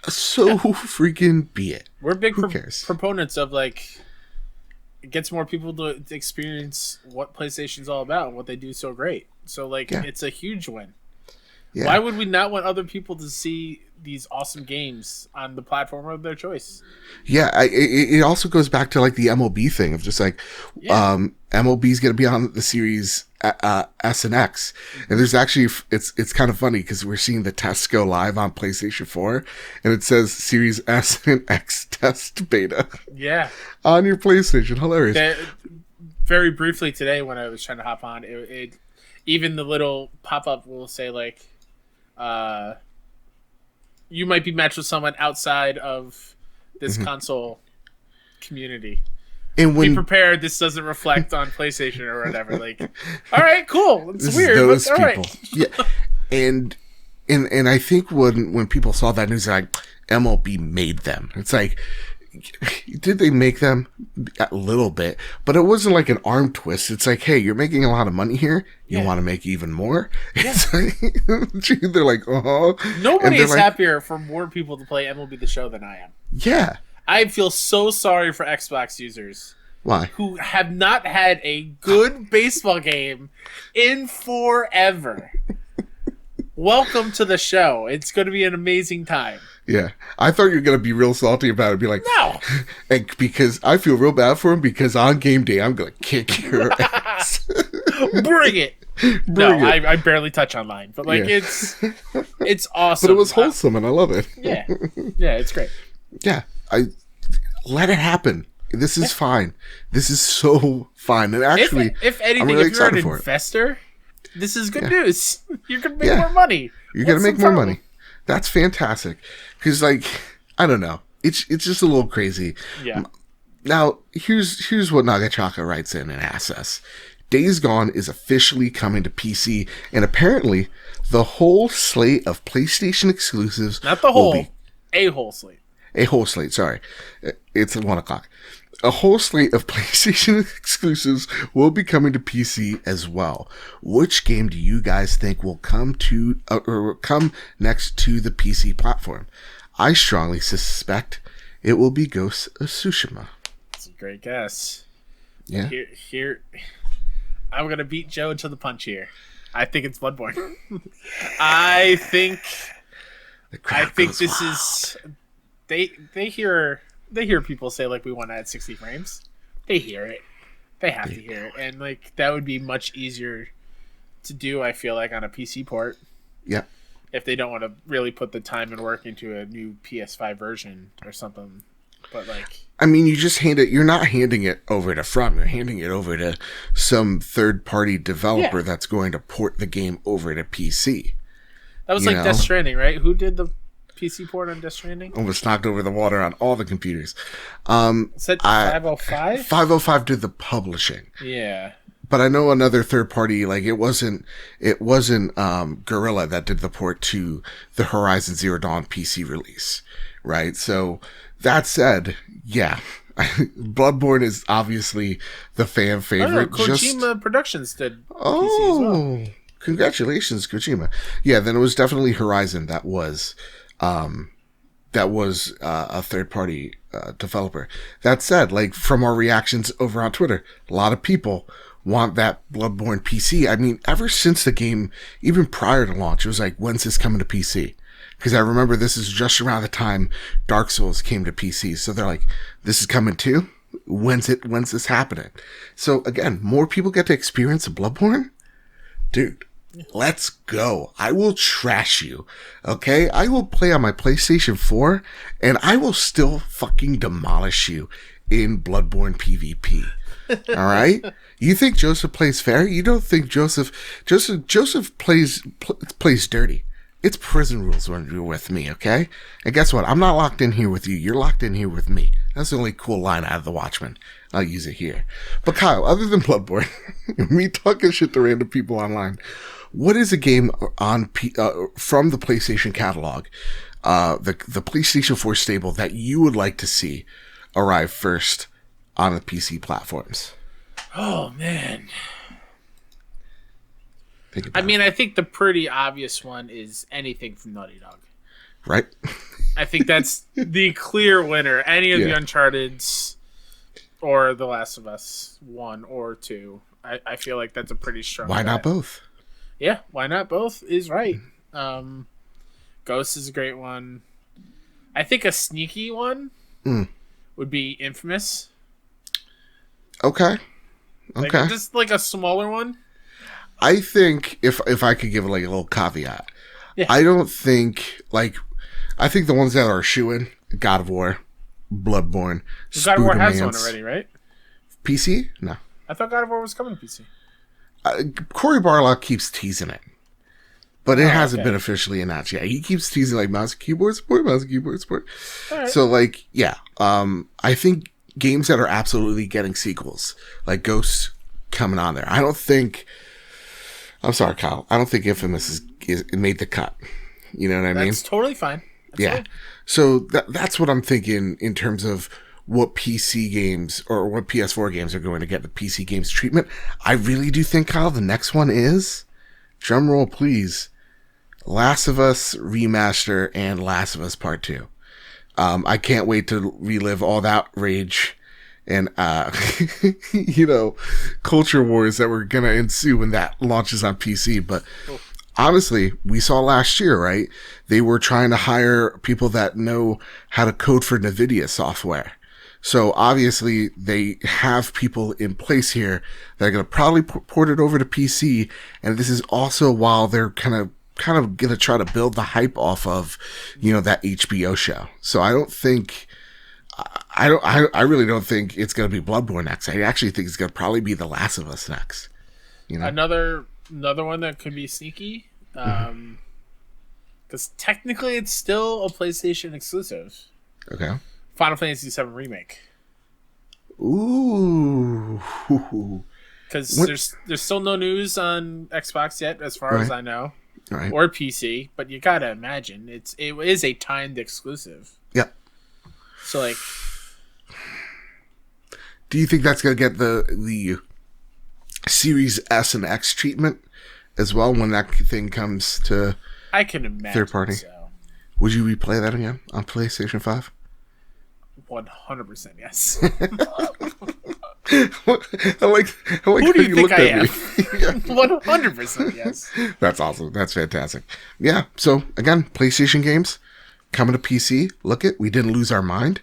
So freaking be it. We're big Who cares? proponents of like it gets more people to experience what PlayStation's all about and what they do so great. So like it's a huge win. Yeah. Why would we not want other people to see these awesome games on the platform of their choice? Yeah, it also goes back to like the MLB thing of just like MLB's going to be on the series S and X, and there's actually it's kind of funny because we're seeing the tests go live on PlayStation 4, and it says Series S and X test beta. Yeah, on your PlayStation, hilarious. Very briefly today, when I was trying to hop on, it even the little pop up will say like, you might be matched with someone outside of this console community. And be prepared. This doesn't reflect on PlayStation or whatever. Like, all right, cool. It's weird, but all right. Yeah, and I think when people saw that news, like MLB made them. It's like, did they make them a little bit? But it wasn't like an arm twist. It's like, hey, you're making a lot of money here. You want to make even more? Yeah. It's like, they're like, nobody is happier for more people to play MLB The Show than I am. Yeah. I feel so sorry for Xbox users. Why? Who have not had a good baseball game in forever. Welcome to the show. It's going to be an amazing time. Yeah. I thought you were going to be real salty about it. Be like, no. And because I feel real bad for him because on game day, I'm going to kick your ass. Bring it. I barely touch online, but like it's awesome. But it was wholesome and I love it. Yeah. Yeah, it's great. Yeah. Let it happen. This is fine. This is so fine. And actually, if anything, really if you're an investor, this is good news. You're going to make more money. You're going to make more money. That's fantastic. Because, like, I don't know. It's just a little crazy. Yeah. Now, here's what Nagachaka writes in and asks us. Days Gone is officially coming to PC, and apparently the whole slate of PlayStation exclusives... Not the whole. A whole slate. A whole slate, sorry. It's 1 o'clock. A whole slate of PlayStation exclusives will be coming to PC as well. Which game do you guys think will come next to the PC platform? I strongly suspect it will be Ghost of Tsushima. That's a great guess. Yeah. Here, I'm gonna beat Joe to the punch here. I think it's Bloodborne. I think this is. They hear people say like we want to add 60 frames. They hear it. They have to hear it, and like that would be much easier to do. I feel like on a PC port. Yeah. If they don't want to really put the time and work into a new PS5 version or something, but like. I mean, you just hand it. You're not handing it over to From. You're handing it over to some third-party developer that's going to port the game over to PC. That was like Death Stranding, right? Who did the PC port on Death Stranding? Almost knocked over the water on all the computers. Is that 505? 505 did the publishing. Yeah. But I know another third party, like it wasn't Guerrilla that did the port to the Horizon Zero Dawn PC release, right? So that said, yeah, Bloodborne is obviously the fan favorite. Kojima Productions did PC as well. Congratulations, Kojima. Yeah, then it was definitely Horizon that was a third-party developer. That said, like from our reactions over on Twitter, a lot of people want that Bloodborne PC. I mean, ever since the game, even prior to launch, it was like, when's this coming to PC? Because I remember this is just around the time Dark Souls came to PC. So they're like, this is coming too? When's this happening? So again, more people get to experience Bloodborne? Dude. Let's go. I will trash you. Okay? I will play on my PlayStation 4 and I will still fucking demolish you in Bloodborne PvP. All right? You think Joseph plays fair? You don't think Joseph plays dirty. It's prison rules when you're with me, okay? And guess what? I'm not locked in here with you. You're locked in here with me. That's the only cool line out of The Watchmen. I'll use it here. But Kyle, other than Bloodborne, me talking shit to random people online, what is a game on from the PlayStation catalog, the PlayStation 4 stable that you would like to see arrive first on the PC platforms? Oh man. I mean, I think the pretty obvious one is anything from Naughty Dog. Right? I think that's the clear winner. Any of the Yeah. Uncharted's or The Last of Us 1 or 2. I feel like that's a pretty strong Why not bet. both? Yeah, why not both is right. Ghost is a great one. I think a sneaky one would be Infamous. Okay. Like, Okay. just like a smaller one. I think if I could give like a little caveat, Yeah. I don't think I think the ones that are shoo-in, God of War, Bloodborne, God of War has one Spider-Mans. already, right? PC? No. I thought God of War was coming to PC. Corey Barlog keeps teasing it, but it hasn't okay. been officially announced yet. He keeps teasing like mouse and keyboard support, mouse and keyboard support. All right. So like, yeah, I think games that are absolutely getting sequels, like Ghost coming on there. I don't think. I'm sorry, Kyle. I don't think Infamous is made the cut. You know what I mean? That's totally fine. Yeah. So that's what I'm thinking in terms of what PC games or what PS4 games are going to get the PC games treatment. I really do think, Kyle, the next one is, drum roll please, Last of Us Remaster and Last of Us Part 2. I can't wait to relive all that rage and, culture wars that were going to ensue when that launches on PC. But honestly, we saw last year, right? They were trying to hire people that know how to code for NVIDIA software. So obviously they have people in place here that are going to probably port it over to PC. And this is also while they're kind of going to try to build the hype off of, that HBO show. So I don't think, I really don't think it's going to be Bloodborne next. I actually think it's going to probably be The Last of Us next. Another one that could be sneaky, because technically it's still a PlayStation exclusive. Okay. Final Fantasy VII Remake. Ooh. Because there's still no news on Xbox yet, as far as I know, Right. or PC. But you gotta imagine it is a timed exclusive. Yep. So like, do you think that's going to get the Series S and X treatment as well when that thing comes to I can imagine third party? So. Would you replay that again on PlayStation 5? 100% yes. I like Who how do you think looked I at am? me. 100% yes. That's awesome. That's fantastic. Yeah. So again, PlayStation games coming to PC. Look we didn't lose our mind.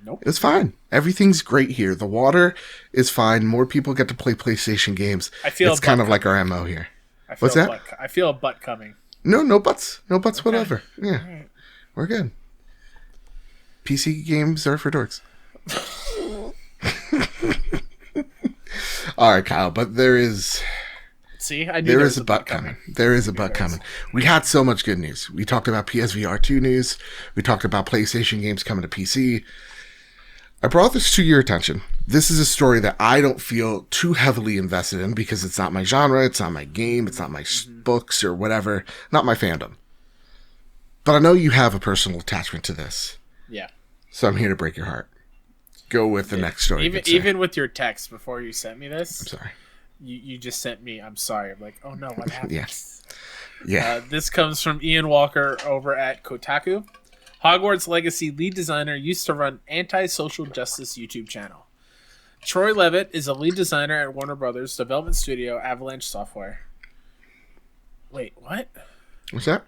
Nope. It's fine. Everything's great here. The water is fine. More people get to play PlayStation games. I feel it's kind of like our MO here. What's that? I feel a butt coming. No butts. No butts whatever. Yeah. Right. We're good. PC games are for dorks. All right, Kyle, but there is a butt coming. There is a butt coming. We had so much good news. We talked about PSVR 2 news. We talked about PlayStation games coming to PC. I brought this to your attention. This is a story that I don't feel too heavily invested in because it's not my genre, it's not my game, it's not my books or whatever, not my fandom. But I know you have a personal attachment to this. Yeah. So I'm here to break your heart. Go with the next story. Even with your text before you sent me this. I'm sorry. You just sent me, I'm sorry. I'm like, oh no, what happened? Yes. Yeah. This comes from Ian Walker over at Kotaku. Hogwarts Legacy lead designer used to run anti-social justice YouTube channel. Troy Levitt is a lead designer at Warner Brothers development studio Avalanche Software. Wait, what? What's that?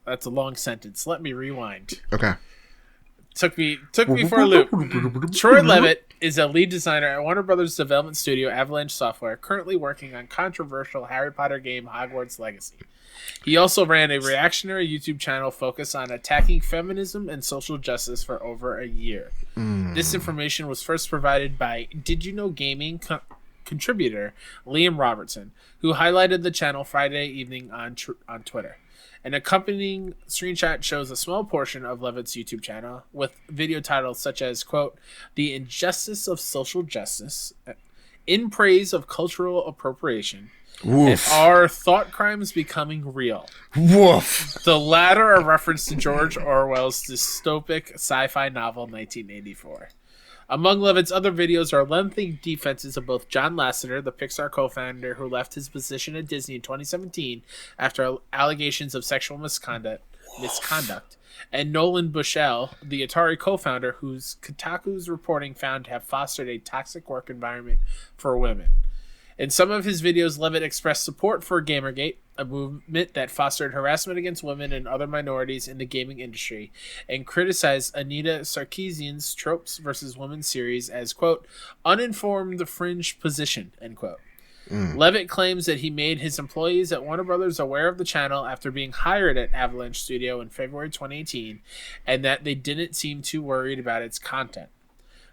That's a long sentence. Let me rewind. Okay. Took me for a loop. Troy Levitt is a lead designer at Warner Brothers development studio Avalanche Software, currently working on controversial Harry Potter game Hogwarts Legacy. He also ran a reactionary YouTube channel focused on attacking feminism and social justice for over a year. This information was first provided by Did You Know Gaming contributor Liam Robertson, who highlighted the channel Friday evening on Twitter. An accompanying screenshot shows a small portion of Levitt's YouTube channel with video titles such as, quote, "The Injustice of Social Justice," "In Praise of Cultural Appropriation," Woof. and "Are Thought Crimes Becoming Real?" Woof. The latter a reference to George Orwell's dystopic sci-fi novel 1984. Among Levitt's other videos are lengthy defenses of both John Lasseter, the Pixar co-founder who left his position at Disney in 2017 after allegations of sexual misconduct, misconduct, and Nolan Bushell, the Atari co-founder, whose Kotaku's reporting found to have fostered a toxic work environment for women. In some of his videos, Levitt expressed support for Gamergate, a movement that fostered harassment against women and other minorities in the gaming industry, and criticized Anita Sarkeesian's Tropes vs. Women series as, quote, uninformed fringe position, end quote. Levitt claims that he made his employees at Warner Brothers aware of the channel after being hired at Avalanche Studio in February 2018, and that they didn't seem too worried about its content.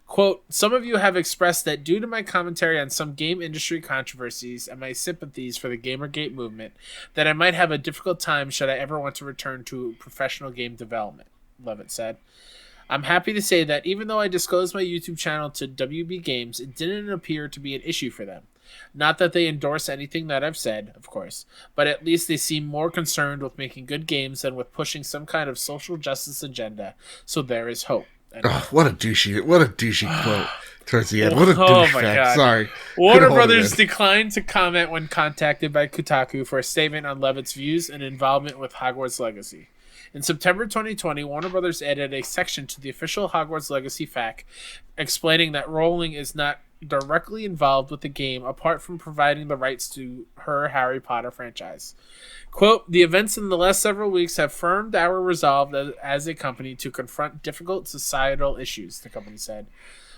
Quote, some of you have expressed that due to my commentary on some game industry controversies and my sympathies for the Gamergate movement, that I might have a difficult time should I ever want to return to professional game development, Levitt said. I'm happy to say that even though I disclosed my YouTube channel to WB Games, it didn't appear to be an issue for them. Not that they endorse anything that I've said, of course, but at least they seem more concerned with making good games than with pushing some kind of social justice agenda, so there is hope. Oh, what a douchey quote towards the end. What a douchebag. Sorry. Warner Brothers declined to comment when contacted by Kotaku for a statement on Levitt's views and involvement with Hogwarts Legacy. In September 2020, Warner Brothers added a section to the official Hogwarts Legacy FAQ explaining that Rowling is not directly involved with the game apart from providing the rights to her Harry Potter franchise. Quote, the events in the last several weeks have firmed our resolve as a company to confront difficult societal issues, the company said.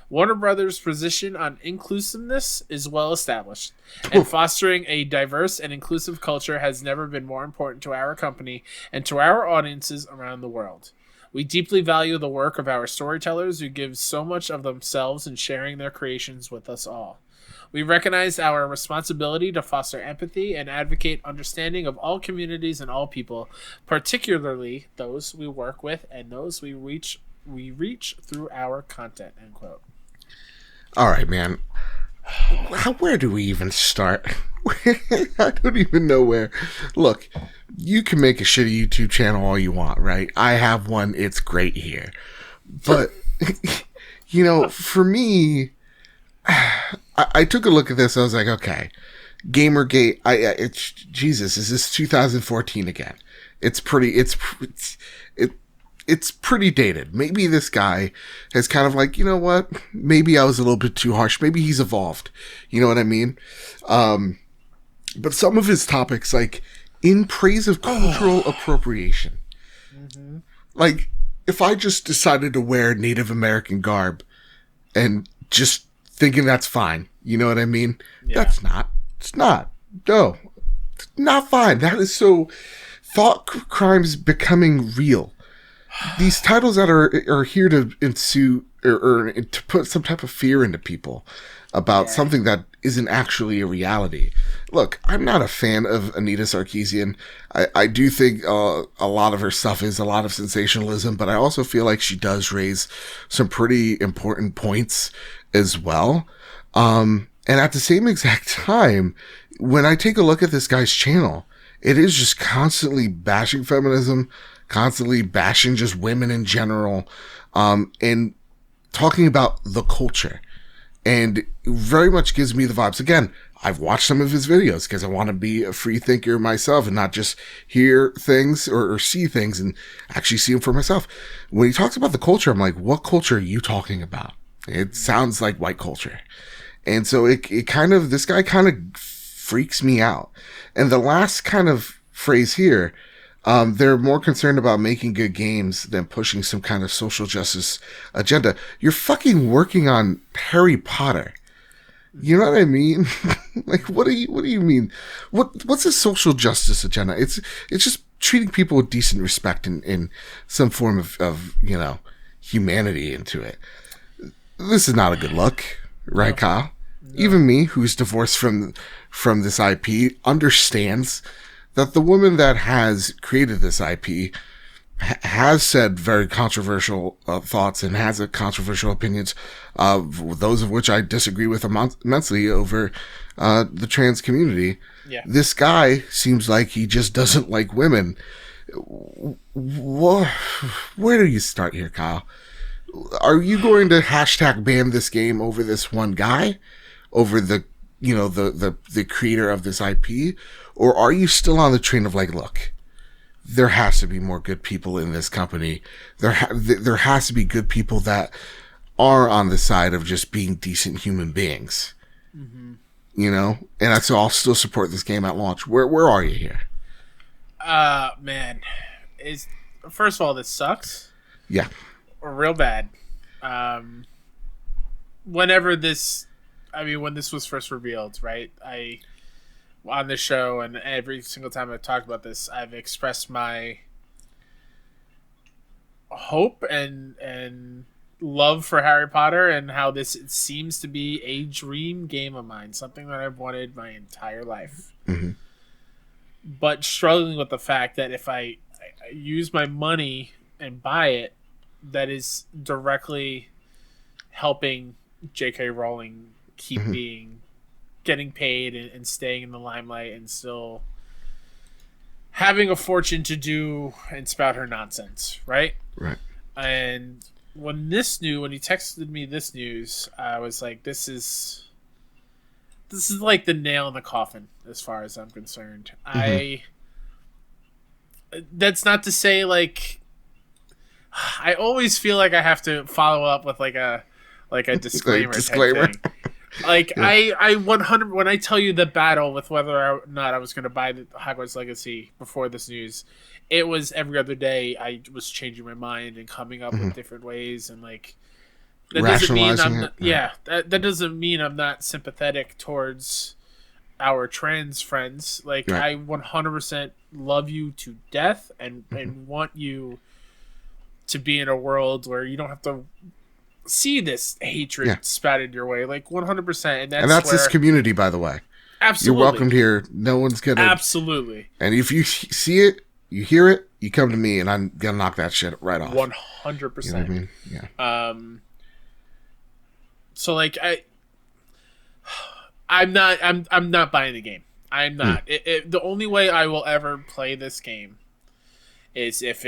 Warner Brothers' position on inclusiveness is well established, and fostering a diverse and inclusive culture has never been more important to our company and to our audiences around the world. We deeply value the work of our storytellers who give so much of themselves in sharing their creations with us all. We recognize our responsibility to foster empathy and advocate understanding of all communities and all people, particularly those we work with and those we reach through our content, end quote. All right, man. Where do we even start? I don't even know where. Look, you can make a shitty YouTube channel all you want, right? I have one. It's great here. But, for me, I took a look at this. I was like, okay, Gamergate. It's Jesus. Is this 2014 again? It's pretty dated. Maybe this guy has kind of like, you know what? Maybe I was a little bit too harsh. Maybe he's evolved. You know what I mean? But some of his topics, like in praise of cultural appropriation, like if I just decided to wear Native American garb and just thinking that's fine, you know what I mean? Yeah. It's not. No, it's not fine. That is so thought crimes becoming real. These titles that are here to ensue or to put some type of fear into people about something that isn't actually a reality. Look, I'm not a fan of Anita Sarkeesian. I do think a lot of her stuff is a lot of sensationalism, but I also feel like she does raise some pretty important points as well. And at the same exact time, when I take a look at this guy's channel, it is just constantly bashing feminism, constantly bashing just women in general, and talking about the culture. And very much gives me the vibes. Again, I've watched some of his videos because I want to be a free thinker myself and not just hear things or see things and actually see them for myself. When he talks about the culture, I'm like, what culture are you talking about? It sounds like white culture. And so this guy kind of freaks me out. And the last kind of phrase here, they're more concerned about making good games than pushing some kind of social justice agenda. You're fucking working on Harry Potter. You know what I mean? Like, what do you mean? What's a social justice agenda? It's just treating people with decent respect and some form of humanity into it. This is not a good look, right, Kyle? No. Even me, who's divorced from this IP, understands that the woman that has created this IP has said very controversial thoughts and has controversial opinions, those of which I disagree with immensely over the trans community. Yeah. This guy seems like he just doesn't like women. Where do you start here, Kyle? Are you going to hashtag ban this game over this one guy? Over the creator of this IP? Or are you still on the train of like, look, there has to be more good people in this company. There has to be good people that are on the side of just being decent human beings. Mm-hmm. You know? And so I'll still support this game at launch. Where are you here? Man. First of all, this sucks. Yeah. Real bad. When this was first revealed, right? On the show, and every single time I've talked about this, I've expressed my hope and love for Harry Potter, and how this seems to be a dream game of mine, something that I've wanted my entire life. Mm-hmm. But struggling with the fact that if I use my money and buy it, that is directly helping J.K. Rowling keep mm-hmm. Getting paid and staying in the limelight, and still having a fortune to do and spout her nonsense, right? Right. And when he texted me this news, I was like, this is like the nail in the coffin as far as I'm concerned. Mm-hmm. That's not to say, like, I always feel like I have to follow up with like a disclaimer. Type thing. Like, yeah. I 100 when I tell you the battle with whether or not I was going to buy the Hogwarts Legacy before this news, it was every other day I was changing my mind and coming up mm-hmm. with different ways, and like that doesn't mean I'm not, that doesn't mean I'm not sympathetic towards our trans friends. Like, right. I 100% love you to death and want you to be in a world where you don't have to see this hatred spouted your way, like 100%. And that's this community, by the way. Absolutely. You're welcomed here. No one's gonna. Absolutely. And if you see it, you hear it, you come to me, and I'm gonna knock that shit right off. 100%. You know what I mean? Yeah. So like I'm not buying the game. I'm not. The only way I will ever play this game is if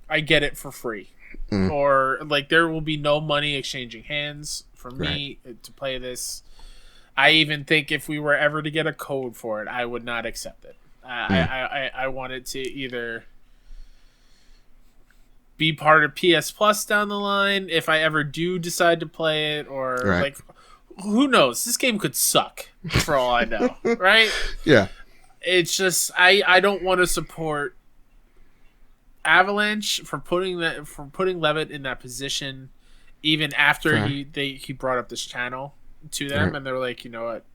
I get it for free. Or like there will be no money exchanging hands for me to play this. I even think if we were ever to get a code for it, I would not accept it. I want it to either be part of PS Plus down the line if I ever do decide to play it, or like who knows? This game could suck for all I know, right? Yeah. It's just I don't want to support Avalanche for putting Levitt in that position, even after he brought up this channel to them, and they were like, you know what,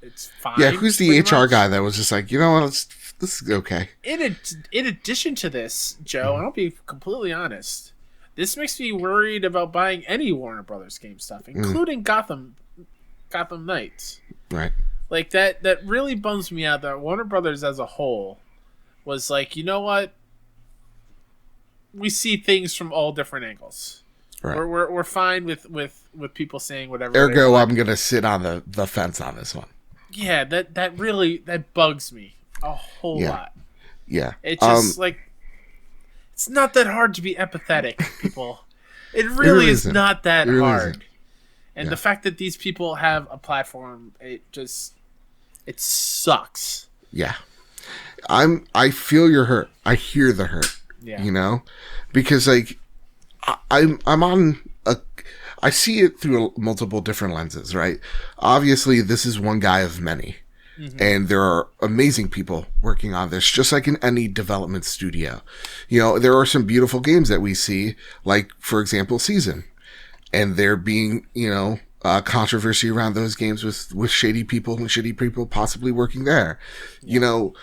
it's fine. Yeah, who's the HR guy that was just like, you know what, this is okay. In addition to this, Joe, and I'll be completely honest, this makes me worried about buying any Warner Brothers game stuff, including Gotham Knights. Right. Like that really bums me out that Warner Brothers as a whole was like, you know what? We see things from all different angles. Right. We're fine with people saying whatever. Ergo, I'm gonna sit on the fence on this one. Yeah, that really bugs me a whole lot. Yeah, it's just like it's not that hard to be empathetic, people. It really is not that hard. And the fact that these people have a platform, it sucks. Yeah, I feel your hurt. I hear the hurt. Yeah. You know, because like I'm on I see it through multiple different lenses, right? Obviously, this is one guy of many, and there are amazing people working on this, just like in any development studio. You know, there are some beautiful games that we see, like for example, Season, and there being controversy around those games with shady people and shitty people possibly working there. Yeah. You know.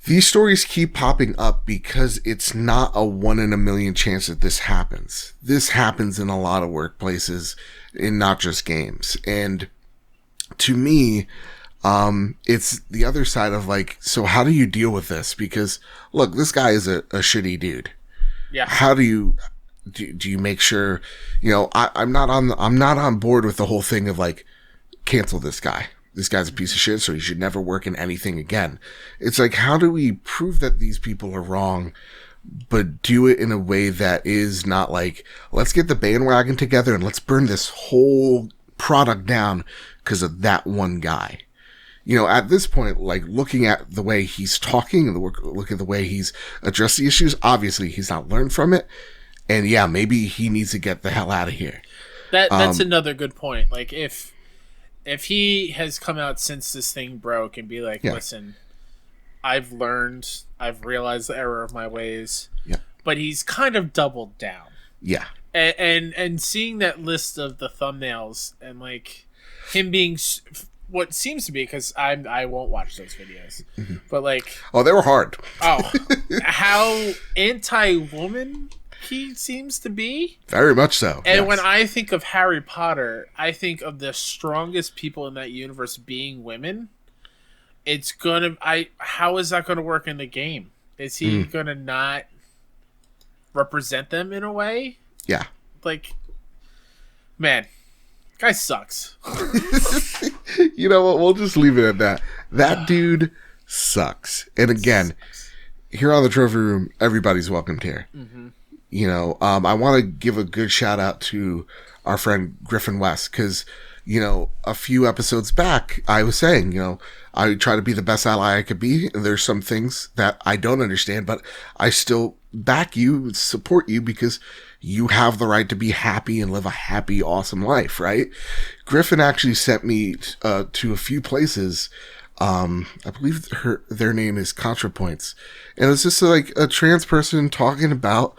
These stories keep popping up because it's not a 1 in a million chance that this happens. This happens in a lot of workplaces, in not just games. And to me, it's the other side of like, so how do you deal with this? Because look, this guy is a shitty dude. Yeah. How do you make sure, I'm not on board with the whole thing of like, cancel this guy. This guy's a piece of shit, so he should never work in anything again. It's like, how do we prove that these people are wrong, but do it in a way that is not like, let's get the bandwagon together and let's burn this whole product down because of that one guy. at this point, like looking at the way he's talking and look at the way he's addressed the issues, obviously he's not learned from it. And yeah, maybe he needs to get the hell out of here. That's another good point. Like if he has come out since this thing broke and be like, listen, I've learned, I've realized the error of my ways. Yeah. But he's kind of doubled down. Yeah. And seeing that list of the thumbnails and like him being what seems to be, because I won't watch those videos, but like, oh, they were hard. How anti-woman he seems to be. Very much so. And when I think of Harry Potter, I think of the strongest people in that universe being women. It's gonna. How is that gonna work in the game? Is he gonna not represent them in a way? Yeah. Like, man, guy sucks. You know what? We'll just leave it at that. That dude sucks. And again, here on the Trophy Room, everybody's welcomed here. I want to give a good shout out to our friend Griffin West, because, a few episodes back, I was saying, I try to be the best ally I could be. And there's some things that I don't understand, but I still back you, support you, because you have the right to be happy and live a happy, awesome life, right? Griffin actually sent me to a few places. I believe their name is ContraPoints. And it's just like a trans person talking about,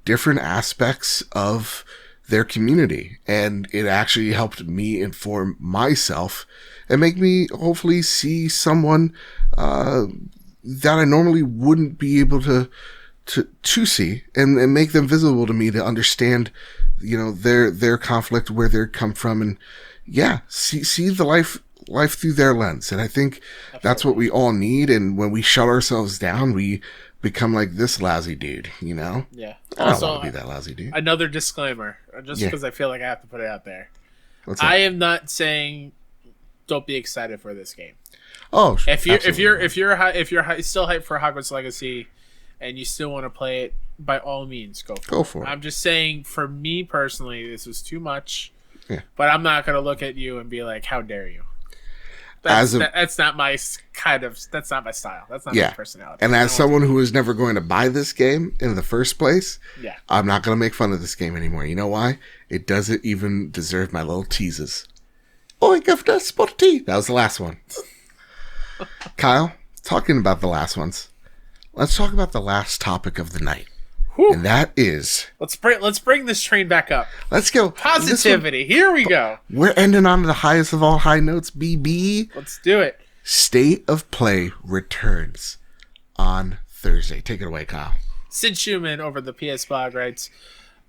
different aspects of their community. And it actually helped me inform myself and make me hopefully see someone that I normally wouldn't be able to see and make them visible to me, to understand, their conflict, where they come from, and see the life through their lens. And I think that's what we all need. And when we shut ourselves down, we become like this lousy dude, Yeah. I don't want to be that lousy dude. Another disclaimer, just because I feel like I have to put it out there. I am not saying don't be excited for this game. Oh, if you're still hyped for Hogwarts Legacy and you still want to play it, by all means, go for it. I'm just saying, for me personally, this was too much. Yeah. But I'm not going to look at you and be like, how dare you? That's not my style. That's not my personality. And as someone who was never going to buy this game in the first place, yeah, I'm not going to make fun of this game anymore. You know why? It doesn't even deserve my little teases. Oh, Governor Sporty. That was the last one. Kyle, talking about the last ones, let's talk about the last topic of the night. Whew. And that is... Let's bring this train back up. Let's go. Positivity. Here we go. We're ending on the highest of all high notes, BB. Let's do it. State of Play returns on Thursday. Take it away, Kyle. Sid Schumann over the PS blog writes,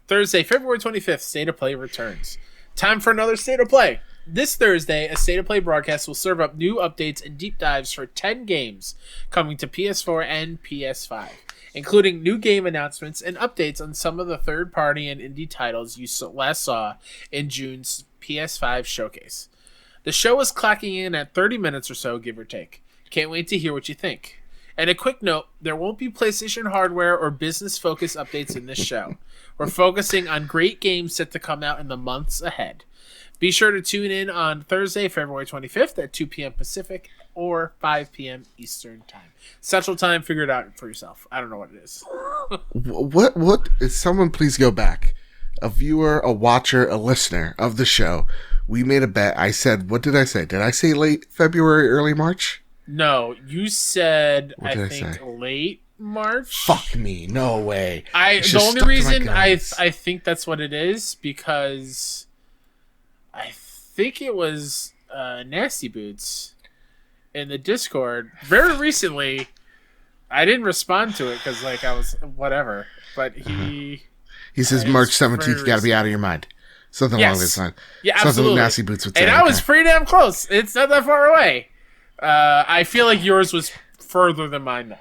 Thursday, February 25th, State of Play returns. Time for another State of Play. This Thursday, a State of Play broadcast will serve up new updates and deep dives for 10 games coming to PS4 and PS5. Including new game announcements and updates on some of the third-party and indie titles you last saw in June's PS5 showcase. The show is clocking in at 30 minutes or so, give or take. Can't wait to hear what you think. And a quick note, there won't be PlayStation hardware or business-focused updates in this show. We're focusing on great games set to come out in the months ahead. Be sure to tune in on Thursday, February 25th at 2 p.m. Pacific or 5 p.m. Eastern Time. Central Time, figure it out for yourself. I don't know what it is. What? Someone please go back. A viewer, a watcher, a listener of the show. We made a bet. I said, what did I say? Did I say late February, early March? No, you said, I think, late March. Fuck me. No way. The only reason I think that's what it is, because I think it was Nasty Boots in the Discord very recently. I didn't respond to it because I was whatever, but he says March 17th, you got to be out of your mind. Something along this line. Yeah, absolutely. Something Nasty Boots would say. And I was pretty damn close. It's not that far away. I feel like yours was further than mine though.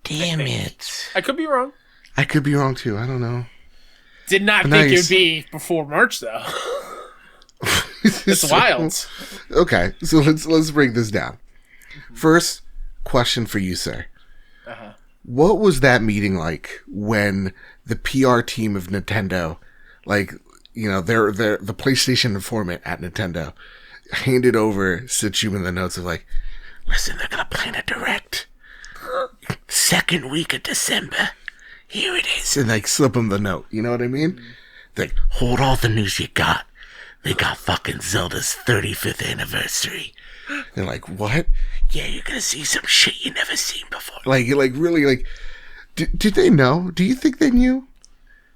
Damn it. I could be wrong. I could be wrong too. I don't know. Did not think it would be before March though. It's wild. Okay, so let's break this down. First question for you, sir. Uh-huh. What was that meeting like when the PR team of Nintendo, they're the PlayStation informant at Nintendo, handed over, sits you in the notes of like, listen, they're gonna plan a direct second week of December. Here it is, and like slip them the note. You know what I mean? Like, hold all the news you got. They got fucking Zelda's 35th anniversary. They're like, what? Yeah, you're gonna see some shit you never seen before. Like really, like, did they know? Do you think they knew?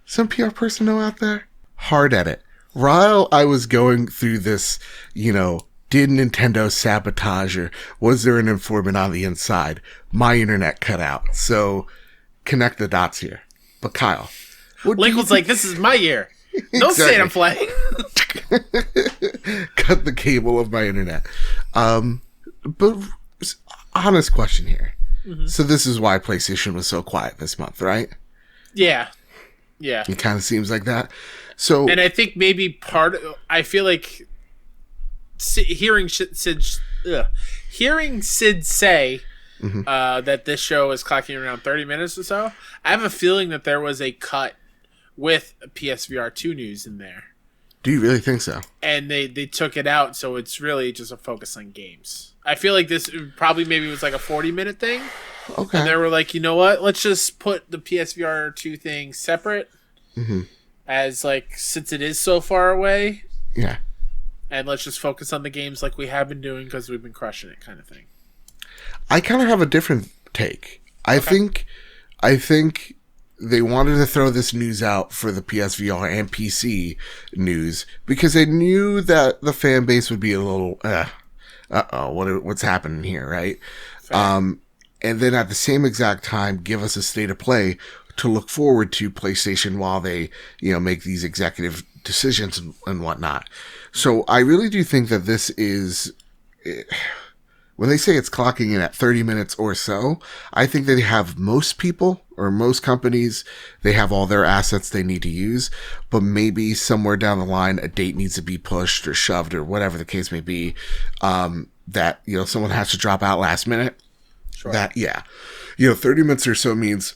Some PR person know out there? Hard at it. While I was going through this, did Nintendo sabotage or was there an informant on the inside? My internet cut out. So, connect the dots here. But Kyle. Link was like, this is my year. Don't say I'm playing. Cut the cable of my internet. But honest question here. Mm-hmm. So this is why PlayStation was so quiet this month, right? Yeah. It kind of seems like that. So, and I think maybe I feel like hearing Sid say that this show is clocking around 30 minutes or so, I have a feeling that there was a cut with PSVR 2 news in there. Do you really think so? And they took it out, so it's really just a focus on games. I feel like this probably maybe was like a 40-minute thing. Okay. And they were like, you know what? Let's just put the PSVR 2 thing separate. Mm-hmm. As like, since it is so far away. Yeah. And let's just focus on the games like we have been doing because we've been crushing it, kind of thing. I kind of have a different take. I think they wanted to throw this news out for the PSVR and PC news because they knew that the fan base would be a little, what's happening here, right? And then at the same exact time, give us a state of play to look forward to PlayStation while they, make these executive decisions and whatnot. So I really do think that this is, when they say it's clocking in at 30 minutes or so, I think they have most people or most companies, they have all their assets they need to use, but maybe somewhere down the line, a date needs to be pushed or shoved or whatever the case may be, that, someone has to drop out last minute. Sure. 30 minutes or so means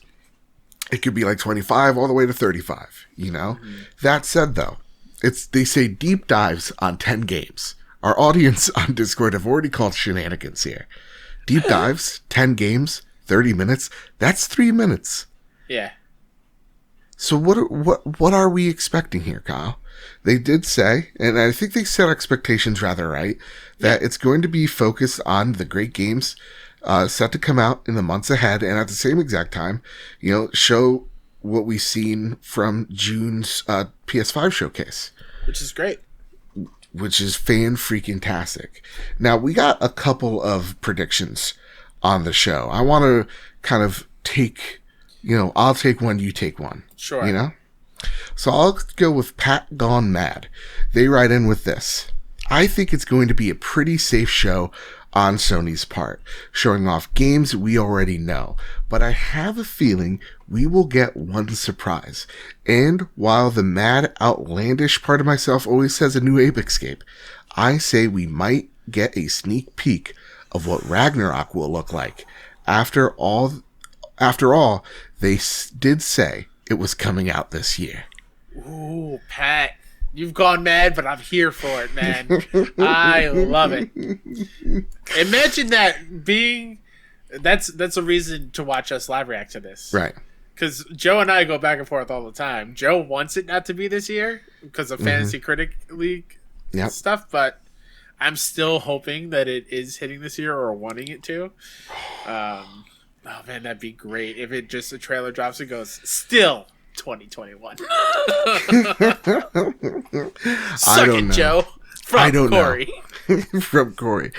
it could be like 25 all the way to 35, Mm-hmm. That said, though, they say deep dives on 10 games. Our audience on Discord have already called shenanigans here. Deep dives, 10 games, 30 minutes. That's 3 minutes. Yeah. So what are we expecting here, Kyle? They did say, and I think they set expectations rather right, that it's going to be focused on the great games set to come out in the months ahead, and at the same exact time, show what we've seen from June's PS5 showcase. Which is great. Which is fan-freaking-tastic. Now, we got a couple of predictions on the show. I want to kind of take, I'll take one, you take one. Sure. So I'll go with Pat Gone Mad. They write in with this. I think it's going to be a pretty safe show on Sony's part, showing off games we already know, but I have a feeling we will get one surprise. And while the mad, outlandish part of myself always says a new Ape Escape, I say we might get a sneak peek of what Ragnarok will look like. After all, they did say it was coming out this year. Ooh, Pat. You've gone mad, but I'm here for it, man. I love it. Imagine that being... That's a reason to watch us live react to this. Right. Because Joe and I go back and forth all the time. Joe wants it not to be this year because of Fantasy Critic League stuff, but I'm still hoping that it is hitting this year or wanting it to. Oh, man, that'd be great. If it just, a trailer drops and goes, still... 2021. Suck it, Joe. From Corey. From Corey.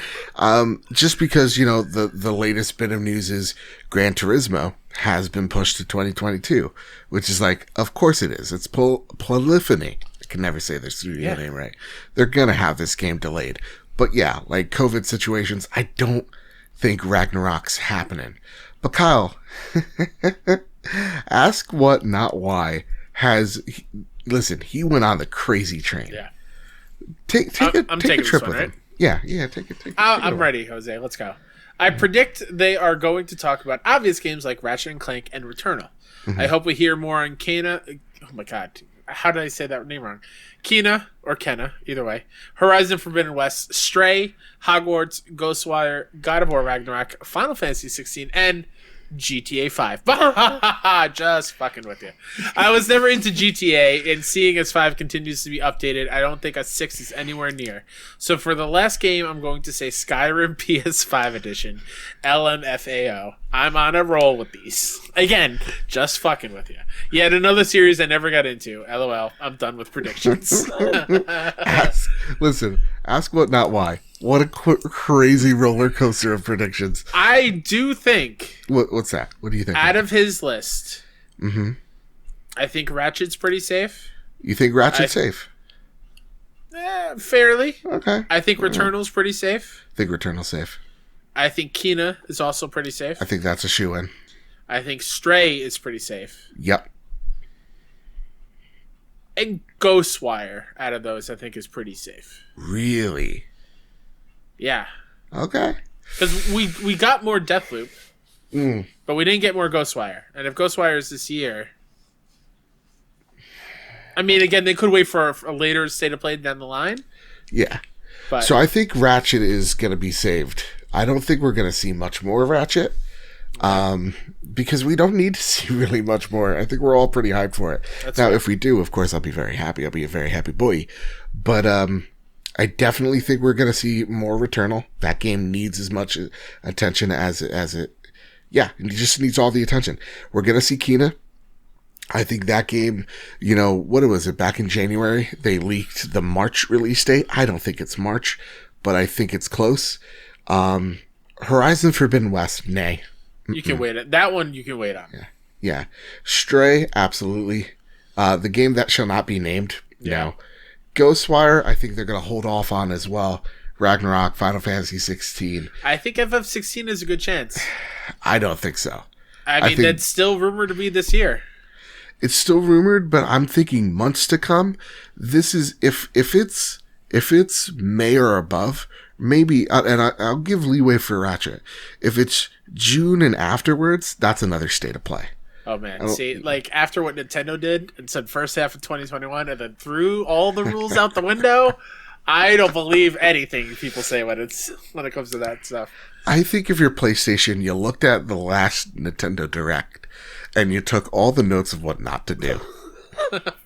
Just because, the latest bit of news is Gran Turismo has been pushed to 2022, which is like, of course it is. It's Polyphony. I can never say their studio name right. They're going to have this game delayed. But yeah, like COVID situations, I don't think Ragnarok's happening. But Kyle... Ask what, not why. Listen, he went on the crazy train. Yeah. Take a trip with him. Yeah, take it. I'm ready, Jose. Let's go. I predict they are going to talk about obvious games like Ratchet and Clank and Returnal. Mm-hmm. I hope we hear more on Kana. Oh my god. how did I say that name wrong? Kena or Kenna, either way. Horizon Forbidden West, Stray, Hogwarts, Ghostwire, God of War Ragnarok, Final Fantasy 16, and GTA 5. Just fucking with you. I was never into GTA, and seeing as 5 continues to be updated, I don't think a 6 is anywhere near. So for the last game, I'm going to say Skyrim PS5 edition, LMFAO. I'm on a roll with these. Again, just fucking with you. Yet another series I never got into. LOL. I'm done with predictions. Listen, ask what, not why. What a crazy roller coaster of predictions. I do think... What's that? What do you think? Out of his list, mm-hmm. I think Ratchet's pretty safe. You think Ratchet's safe? Fairly. Okay. I think Returnal's pretty safe. I think Returnal's safe. I think Kena is also pretty safe. I think that's a shoo-in. I think Stray is pretty safe. Yep. And Ghostwire, out of those, I think is pretty safe. Really? Yeah. Okay. Because we got more Deathloop, but we didn't get more Ghostwire. And if Ghostwire is this year... I mean, again, they could wait for a later state of play down the line. Yeah. But so I think Ratchet is going to be saved. I don't think we're going to see much more of Ratchet. Because we don't need to see really much more. I think we're all pretty hyped for it. That's now, right. If we do, of course, I'll be very happy. I'll be a very happy boy. But I definitely think we're going to see more Returnal. That game needs as much attention as it. Yeah, it just needs all the attention. We're going to see Kena. I think that game, what was it? Back in January, they leaked the March release date. I don't think it's March, but I think it's close. Horizon Forbidden West, nay. You can wait. That one you can wait on. Yeah. Stray, absolutely. The game that shall not be named. Yeah. No. Ghostwire, I think they're going to hold off on as well. Ragnarok, Final Fantasy 16. I think FF16 is a good chance. I don't think so. I mean, that's still rumored to be this year. It's still rumored, but I'm thinking months to come. This is if it's May or above, maybe, and I'll give leeway for Ratchet. If it's June and afterwards, that's another state of play. Oh man, see, like after what Nintendo did and said first half of 2021, and then threw all the rules out the window, I don't believe anything people say when it comes to that stuff. I think if you're PlayStation, you looked at the last Nintendo Direct and you took all the notes of what not to do.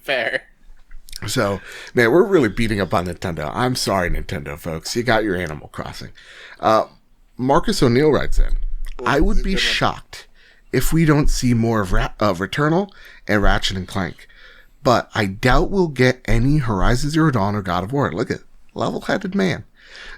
Fair. So, man, we're really beating up on Nintendo. I'm sorry, Nintendo folks. You got your Animal Crossing. Marcus O'Neill writes in, I would be shocked if we don't see more of Returnal and Ratchet and Clank. But I doubt we'll get any Horizon Zero Dawn or God of War. Look at level-headed man.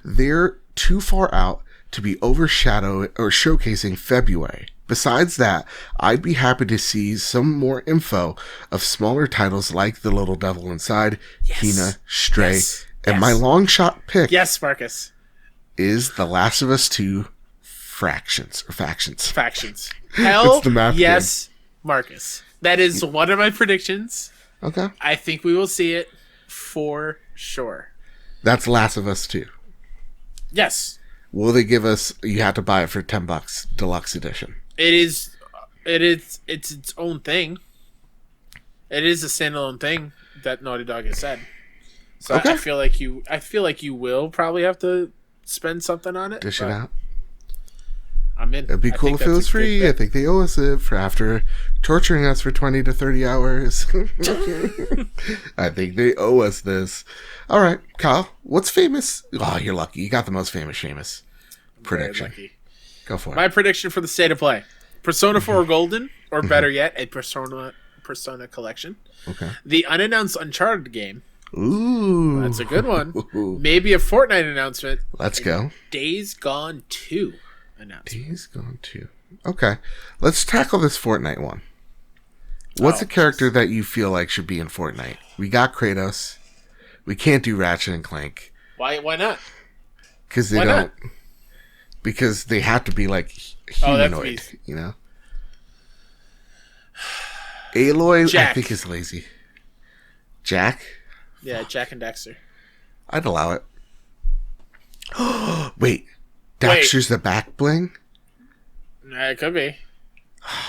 They're too far out to be overshadowed or showcasing February. Besides that, I'd be happy to see some more info of smaller titles like The Little Devil Inside, Kena, Stray, and my long shot pick. Yes, Marcus. Is The Last of Us 2 Factions. Hell, the math yes, game. Marcus. That is one of my predictions. Okay. I think we will see it for sure. That's Last of Us 2. Yes. Will they give us, you have to buy it for $10, deluxe edition? It's its own thing. It is a standalone thing that Naughty Dog has said. So okay. I feel like you will probably have to spend something on it. Dish it out. I'm in. It'd be cool if it was free. I think they owe us it for after torturing us for 20 to 30 hours. I think they owe us this. All right, Kyle, what's famous? Oh, you're lucky. You got the most famous prediction. Very lucky. Go for it. My prediction for the state of play. Persona 4 Golden, or better yet, a Persona collection. Okay. The unannounced Uncharted game. Ooh. That's a good one. Maybe a Fortnite announcement. Let's go. Days Gone 2 announcement. Days Gone 2. Okay. Let's tackle this Fortnite one. What's a character that you feel like should be in Fortnite? We got Kratos. We can't do Ratchet and Clank. Why not? Because they don't. Not? Because they have to be like humanoid, Aloy, Jack. I think, is lazy. Jack? Yeah, Jack and Dexter. I'd allow it. Wait. Dexter's the back bling? It could be.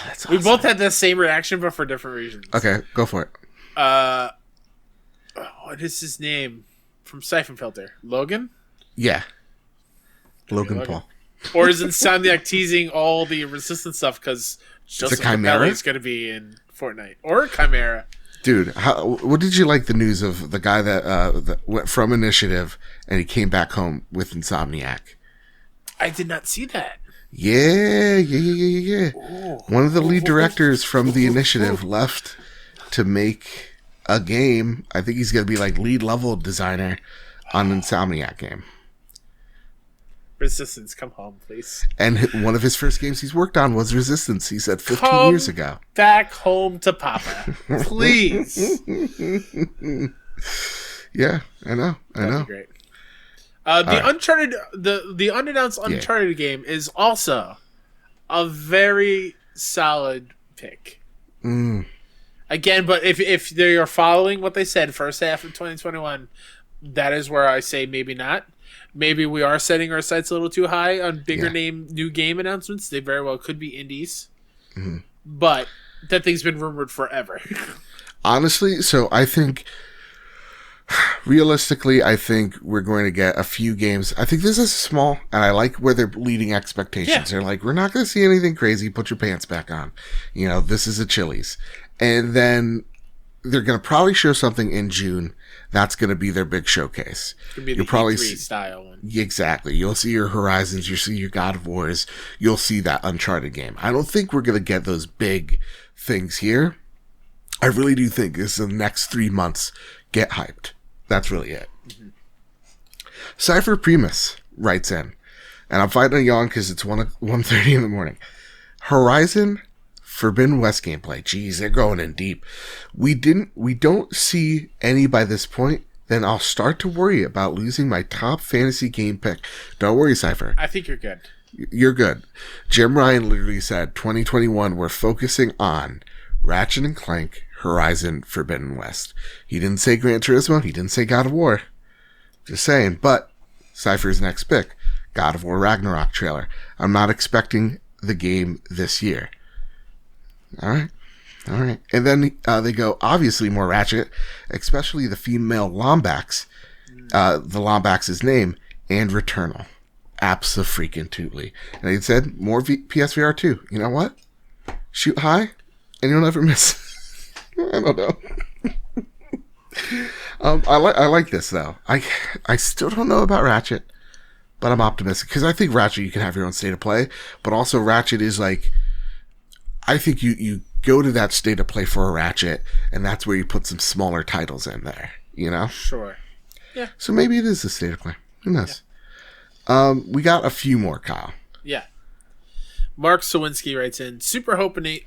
That's awesome. We both had the same reaction, but for different reasons. Okay, go for it. what is his name from Siphon Filter? Logan? Yeah. Logan Paul. Or is Insomniac teasing all the Resistance stuff because Joseph Chimera is going to be in Fortnite? Or Chimera. Dude, what did you like the news of the guy that went from Initiative and he came back home with Insomniac? I did not see that. Yeah. Ooh. One of the lead directors from the Initiative left to make a game. I think he's going to be like lead level designer on an Insomniac game. Resistance, come home, please. And one of his first games he's worked on was Resistance. He said 15 years ago. Back home to Papa, please. Yeah, I know. That'd be great. Uncharted, the unannounced Uncharted game is also a very solid pick. Again, but if they are following what they said, first half of 2021, that is where I say maybe not. Maybe we are setting our sights a little too high on bigger name new game announcements. They very well could be indies. Mm-hmm. But that thing's been rumored forever. Honestly, so I think, realistically, I think we're going to get a few games. I think this is small, and I like where they're leading expectations. They're like, we're not going to see anything crazy. Put your pants back on. You know, this is a Chili's. And then they're going to probably show something in June. That's going to be their big showcase. You'll probably see style one. Exactly. You'll see your Horizons. You'll see your God of Wars. You'll see that Uncharted game. I don't think we're going to get those big things here. I really do think this is the next 3 months. Get hyped. That's really it. Mm-hmm. Cypher Primus writes in, and I'm fighting a yawn because it's 1:30 in the morning. Horizon Forbidden West gameplay. Jeez, they're going in deep. We don't see any by this point, then I'll start to worry about losing my top fantasy game pick. Don't worry, Cypher. I think you're good. You're good. Jim Ryan literally said 2021 we're focusing on Ratchet and Clank, Horizon Forbidden West. He didn't say Gran Turismo, he didn't say God of War. Just saying. But Cypher's next pick, God of War Ragnarok trailer. I'm not expecting the game this year. All right. And then they go, obviously, more Ratchet, especially the female Lombax, the Lombax's name, and Returnal. Abso-freaking-tootly. And he said, more PSVR 2. You know what? Shoot high, and you'll never miss. I don't know. I like this, though. I still don't know about Ratchet, but I'm optimistic. Because I think Ratchet, you can have your own state of play, but also Ratchet is like, I think you go to that state of play for a Ratchet, and that's where you put some smaller titles in there, you know? Sure. Yeah. So maybe it is a state of play. Who knows? Yeah. We got a few more, Kyle. Yeah. Mark Sawinski writes in, super hoping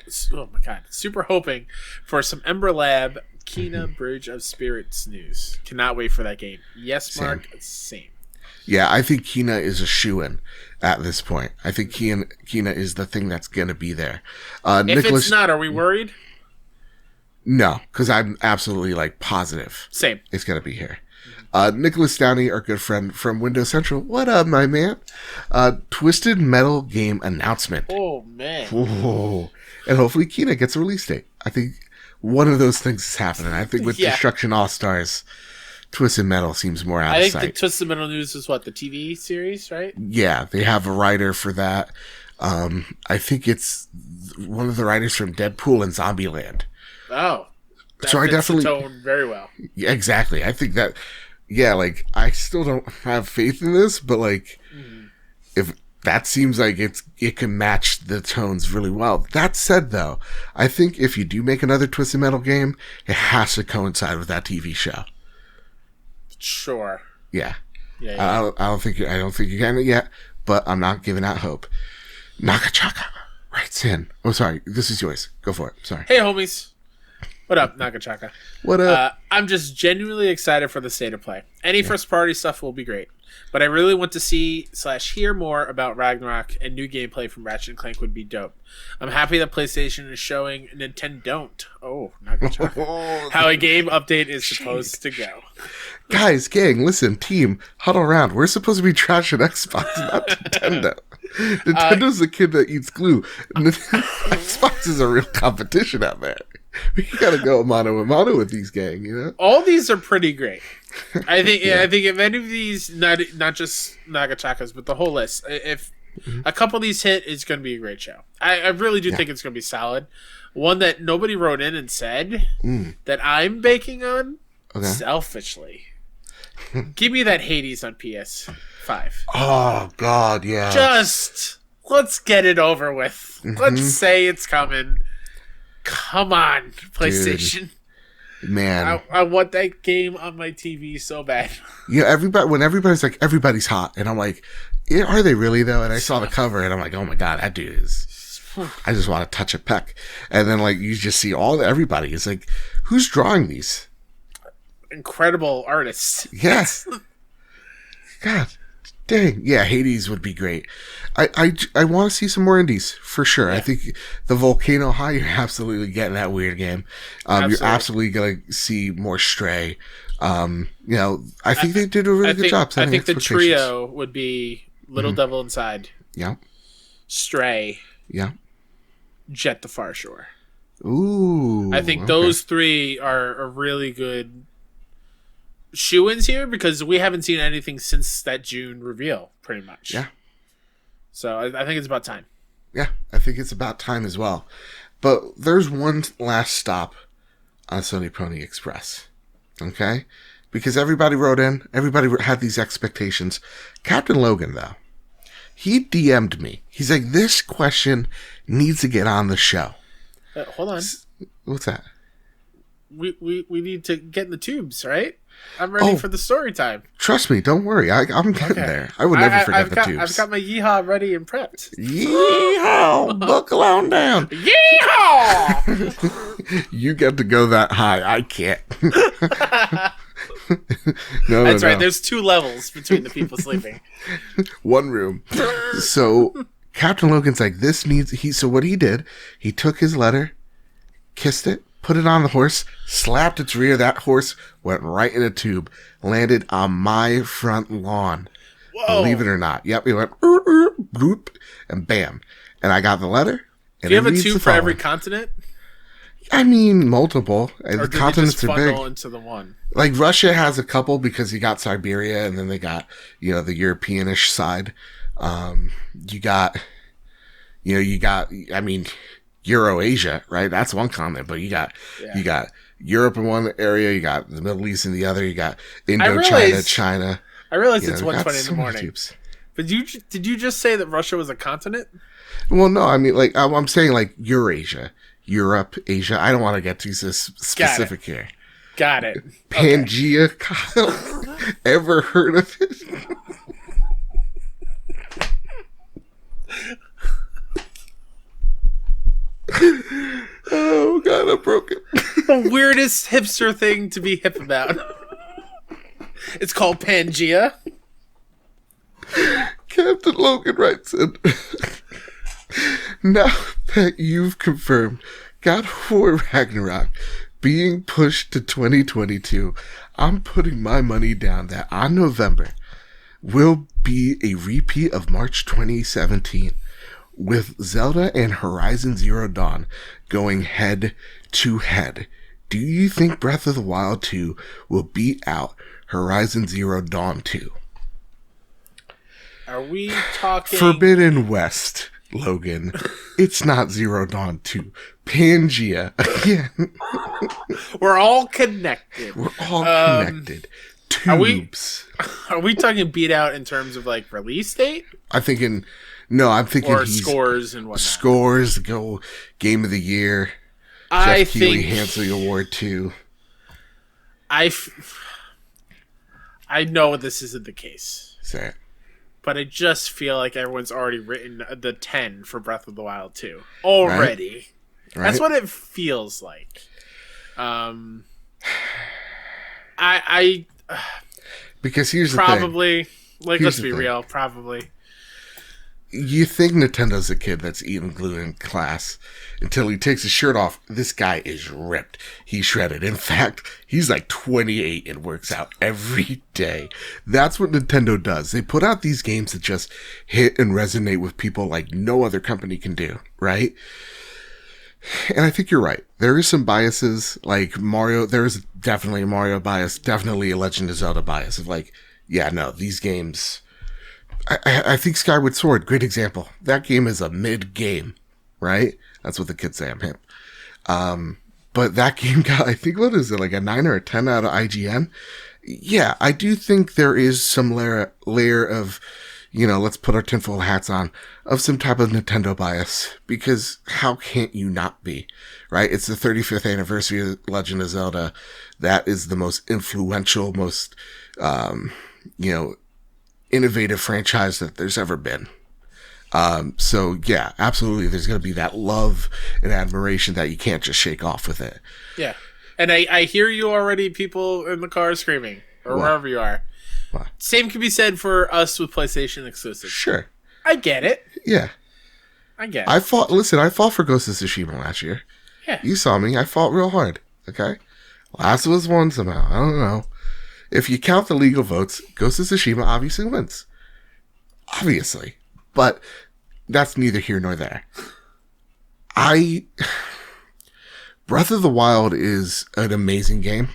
for some Ember Lab Kena Bridge of Spirits news. Cannot wait for that game. Yes, Mark. Same. Yeah, I think Kena is a shoo-in at this point. I think Kena is the thing that's going to be there. If it's not, are we worried? No, because I'm absolutely positive. Same. It's going to be here. Nicholas Downey, our good friend from Windows Central. What up, my man? Twisted Metal game announcement. Oh, man. Whoa. And hopefully Kena gets a release date. I think one of those things is happening. I think with Destruction All-Stars, Twisted Metal seems more out of sight. I think the Twisted Metal news is the TV series, right? Yeah, they have a writer for that. I think it's one of the writers from Deadpool and Zombieland. Oh. That so I definitely the tone very well. Yeah, exactly. I think that I still don't have faith in this, but if that seems like it can match the tones really well. That said, though, I think if you do make another Twisted Metal game, it has to coincide with that TV show. Sure. Yeah. I don't think you can yet, but I'm not giving out hope. Nakachaka writes in. Oh, sorry. This is yours. Go for it. Sorry. Hey, homies. What up, Nakachaka? What up? I'm just genuinely excited for the state of play. Any first party stuff will be great, but I really want to see/hear more about Ragnarok, and new gameplay from Ratchet and Clank would be dope. I'm happy that PlayStation is showing Nintendo don't. Oh, Nakachaka. How a game update is supposed to go. Guys, gang, listen, team, huddle around. We're supposed to be trashing Xbox, not Nintendo. Nintendo's the kid that eats glue. Xbox is a real competition out there. We gotta go mano a mano with these gang, you know? All these are pretty great. I think if any of these, not just Nagachakas, but the whole list, if a couple of these hit, it's going to be a great show. I really do think it's going to be solid. One that nobody wrote in and said that I'm baking on, selfishly. Give me that Hades on PS5. Oh, God, yeah. Just, let's get it over with. Let's say it's coming. Come on, PlayStation. Dude. Man, I want that game on my TV so bad. Yeah, when everybody's like, everybody's hot, and I'm like, yeah, are they really though? And I saw the cover, and I'm like, oh my god, that dude is. I just want to touch a peck, and then like you just see everybody. It's like, who's drawing these? Incredible artists. Yes. God, dang, yeah, Hades would be great. I want to see some more indies for sure. Yeah. I think the Volcano High, you're absolutely getting that weird game. You're absolutely gonna see more Stray. You know, I think they did a really good job. I think the trio would be Little Devil Inside. Yeah. Stray. Yeah. Jet the Far Shore. Ooh. I think those three are a really good shoe-ins here because we haven't seen anything since that June reveal, pretty much. Yeah. So I think it's about time. Yeah, I think it's about time as well. But there's one last stop on Sony Pony Express. Okay? Because everybody wrote in, everybody had these expectations. Captain Logan, though, he DM'd me. He's like, this question needs to get on the show. Hold on. What's that? We need to get in the tubes, right? I'm ready for the story time. Trust me, don't worry. I'm getting there. I would never forget the tubes. I've got my yeehaw ready and prepped. Yeehaw! Buckle on down. Yeehaw! You get to go that high. I can't. No, that's right. There's 2 levels between the people sleeping. One room. So Captain Logan's like, so what he did, he took his letter, kissed it, put it on the horse, slapped its rear. That horse went right in a tube, landed on my front lawn. Whoa. Believe it or not. Yep, he went bloop, and bam. And I got the letter. Do you have a tube for every continent? I mean, multiple. Or the continents are big. Into the one? Like Russia has a couple because you got Siberia, and then they got the Europeanish side. You got. I mean, Eurasia, right? That's one continent, but you got Europe in one area, you got the Middle East in the other, you got Indochina, China. I realize it's 1:20 in the morning. But did you just say that Russia was a continent? Well, no, I mean, like I'm saying, like Eurasia, Europe, Asia. I don't want to get too specific here. Got it. Pangea, Kyle. Ever heard of it? Oh god, I broke it. The weirdest hipster thing to be hip about. It's called Pangea. Captain Logan writes in, now that you've confirmed God of War Ragnarok being pushed to 2022, I'm putting my money down that on November will be a repeat of March 2017. With Zelda and Horizon Zero Dawn going head to head, do you think Breath of the Wild 2 will beat out Horizon Zero Dawn 2? Are we talking... Forbidden West, Logan. It's not Zero Dawn 2. Pangea. Again. We're all connected. We're all connected. Tubes. Are we talking beat out in terms of like release date? I'm thinking scores and whatnot. Scores, go Game of the Year. Jeff Keighley hands the award to. I know this isn't the case. Say it. But I just feel like everyone's already written the 10 for Breath of the Wild 2. Already. Right? That's what it feels like. Because here's the thing. Probably, let's be real, probably. You think Nintendo's a kid that's eating glue in class until he takes his shirt off. This guy is ripped. He's shredded. In fact, he's like 28 and works out every day. That's what Nintendo does. They put out these games that just hit and resonate with people like no other company can do, right? And I think you're right. There is some biases, like Mario. There is definitely a Mario bias, definitely a Legend of Zelda bias of like, yeah, no, these games... I think Skyward Sword, great example. That game is a mid-game, right? That's what the kids say, I'm hip. But that game got, I think, what is it, like a 9 or a 10 out of IGN? Yeah, I do think there is some layer of, let's put our tinfoil hats on, of some type of Nintendo bias. Because how can't you not be, right? It's the 35th anniversary of Legend of Zelda. That is the most influential, most, innovative franchise that there's ever been. So yeah, absolutely. There's going to be that love and admiration that you can't just shake off with it. Yeah. And I hear you already, people in the car screaming, or What? wherever you are. What? Same can be said for us with PlayStation exclusives. Sure. I get it. Yeah. I get it. I fought for Ghost of Tsushima last year. Yeah. You saw me. I fought real hard. Okay. Last of Us won somehow. I don't know. If you count the legal votes, Ghost of Tsushima obviously wins. Obviously. But that's neither here nor there. Breath of the Wild is an amazing game.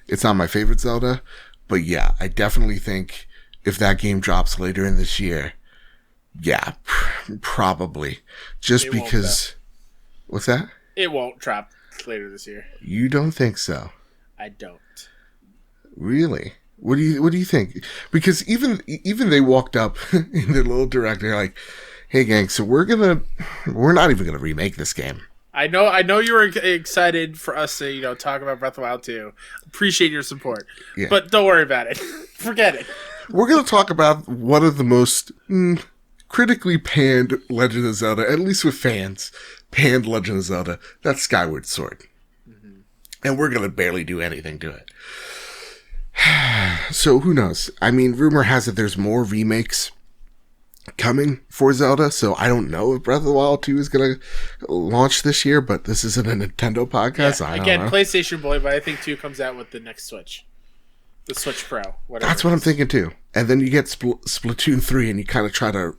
It's not my favorite Zelda. But yeah, I definitely think if that game drops later in this year, yeah, probably. Just It because... What's that? It won't drop later this year. You don't think so? I don't. Really? What do you think? Because even they walked up in their little direct, they're like, "Hey gang, so we're not even gonna remake this game." I know you were excited for us to talk about Breath of the Wild 2. Appreciate your support, Yeah. but don't worry about it. Forget it. We're gonna talk about one of the most critically panned Legend of Zelda, at least with fans, panned Legend of Zelda. That's Skyward Sword, and we're gonna barely do anything to it. So who knows? I mean, rumor has it there's more remakes coming for Zelda, so I don't know if Breath of the Wild 2 is going to launch this year, but this isn't a Nintendo podcast. Yeah, I don't again, know. PlayStation boy, but I think 2 comes out with the next Switch. The Switch Pro. Whatever. That's what I'm thinking too. And then you get Splatoon 3 and you kind of try to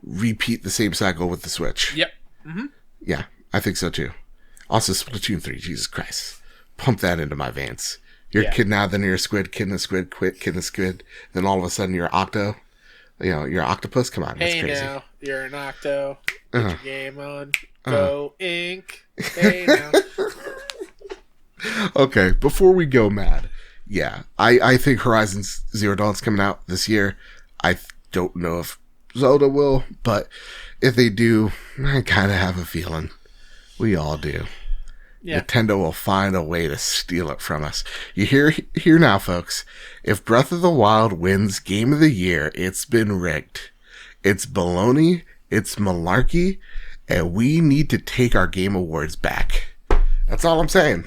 repeat the same cycle with the Switch. Yep. Mm-hmm. Yeah, I think so too. Also, Splatoon 3, Jesus Christ. Pump that into my veins. You're a kid now, then you're a squid, kid and a squid, quit, kid and a squid. Then all of a sudden you're octo. You're octopus. Come on, that's Hey crazy. now, you're an Octo. Get your game on. Go Ink. Hey now. Okay, before we go mad, yeah, I think Horizon Zero Dawn's coming out this year. I don't know if Zelda will, but if they do, I kind of have a feeling. We all do. Yeah. Nintendo will find a way to steal it from us. You hear now, folks. If Breath of the Wild wins Game of the Year, it's been rigged. It's baloney, it's malarkey, and we need to take our Game Awards back. That's all I'm saying.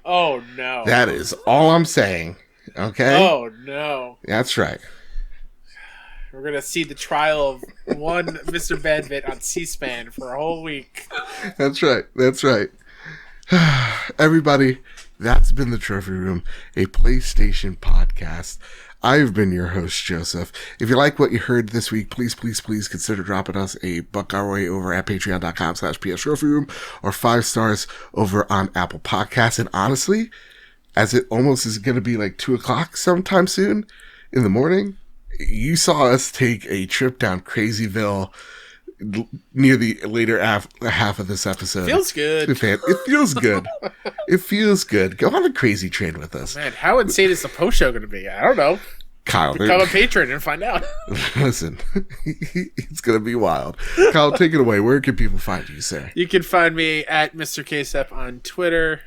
Oh, no. That is all I'm saying. Okay? Oh, no. That's right. We're going to see the trial of one Mr. Badbit on C-SPAN for a whole week. That's right. That's right. Everybody, that's been the Trophy Room, a PlayStation podcast. I've been your host, Joseph. If you like what you heard this week, please consider dropping us a buck our way over at patreon.com/PSTrophyroom or 5 stars over on Apple Podcasts. And honestly, as it almost is going to be like 2 o'clock sometime soon in the morning, you saw us take a trip down Crazyville near the later half of this episode. Feels good. It feels good. It feels good. Go on the crazy train with us. Man, how insane is the post show going to be? I don't know. Kyle, Become a patron and find out. Listen, it's going to be wild. Kyle, take it away. Where can people find you, sir? You can find me at Mr. KSEP on Twitter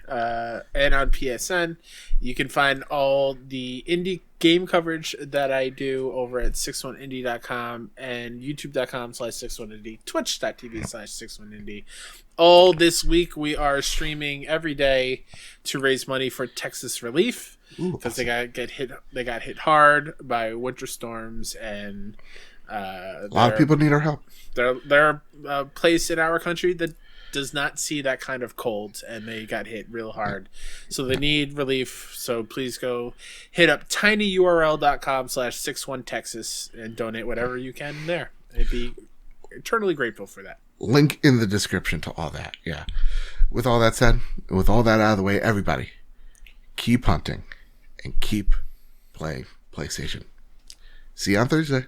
and on PSN. You can find all the indie game coverage that I do over at 61indie.com and youtube.com/61indie, twitch.tv/61indie. All this week we are streaming every day to raise money for Texas Relief because they got hit hard by winter storms and A lot of people need our help. They're a place in our country that does not see that kind of cold, and they got hit real hard. So they need relief. So please go hit up tinyurl.com/61texas and donate whatever you can there. I'd be eternally grateful for that. Link in the description to all that. Yeah. With all that said, with all that out of the way, everybody, keep hunting and keep playing PlayStation. See you on Thursday.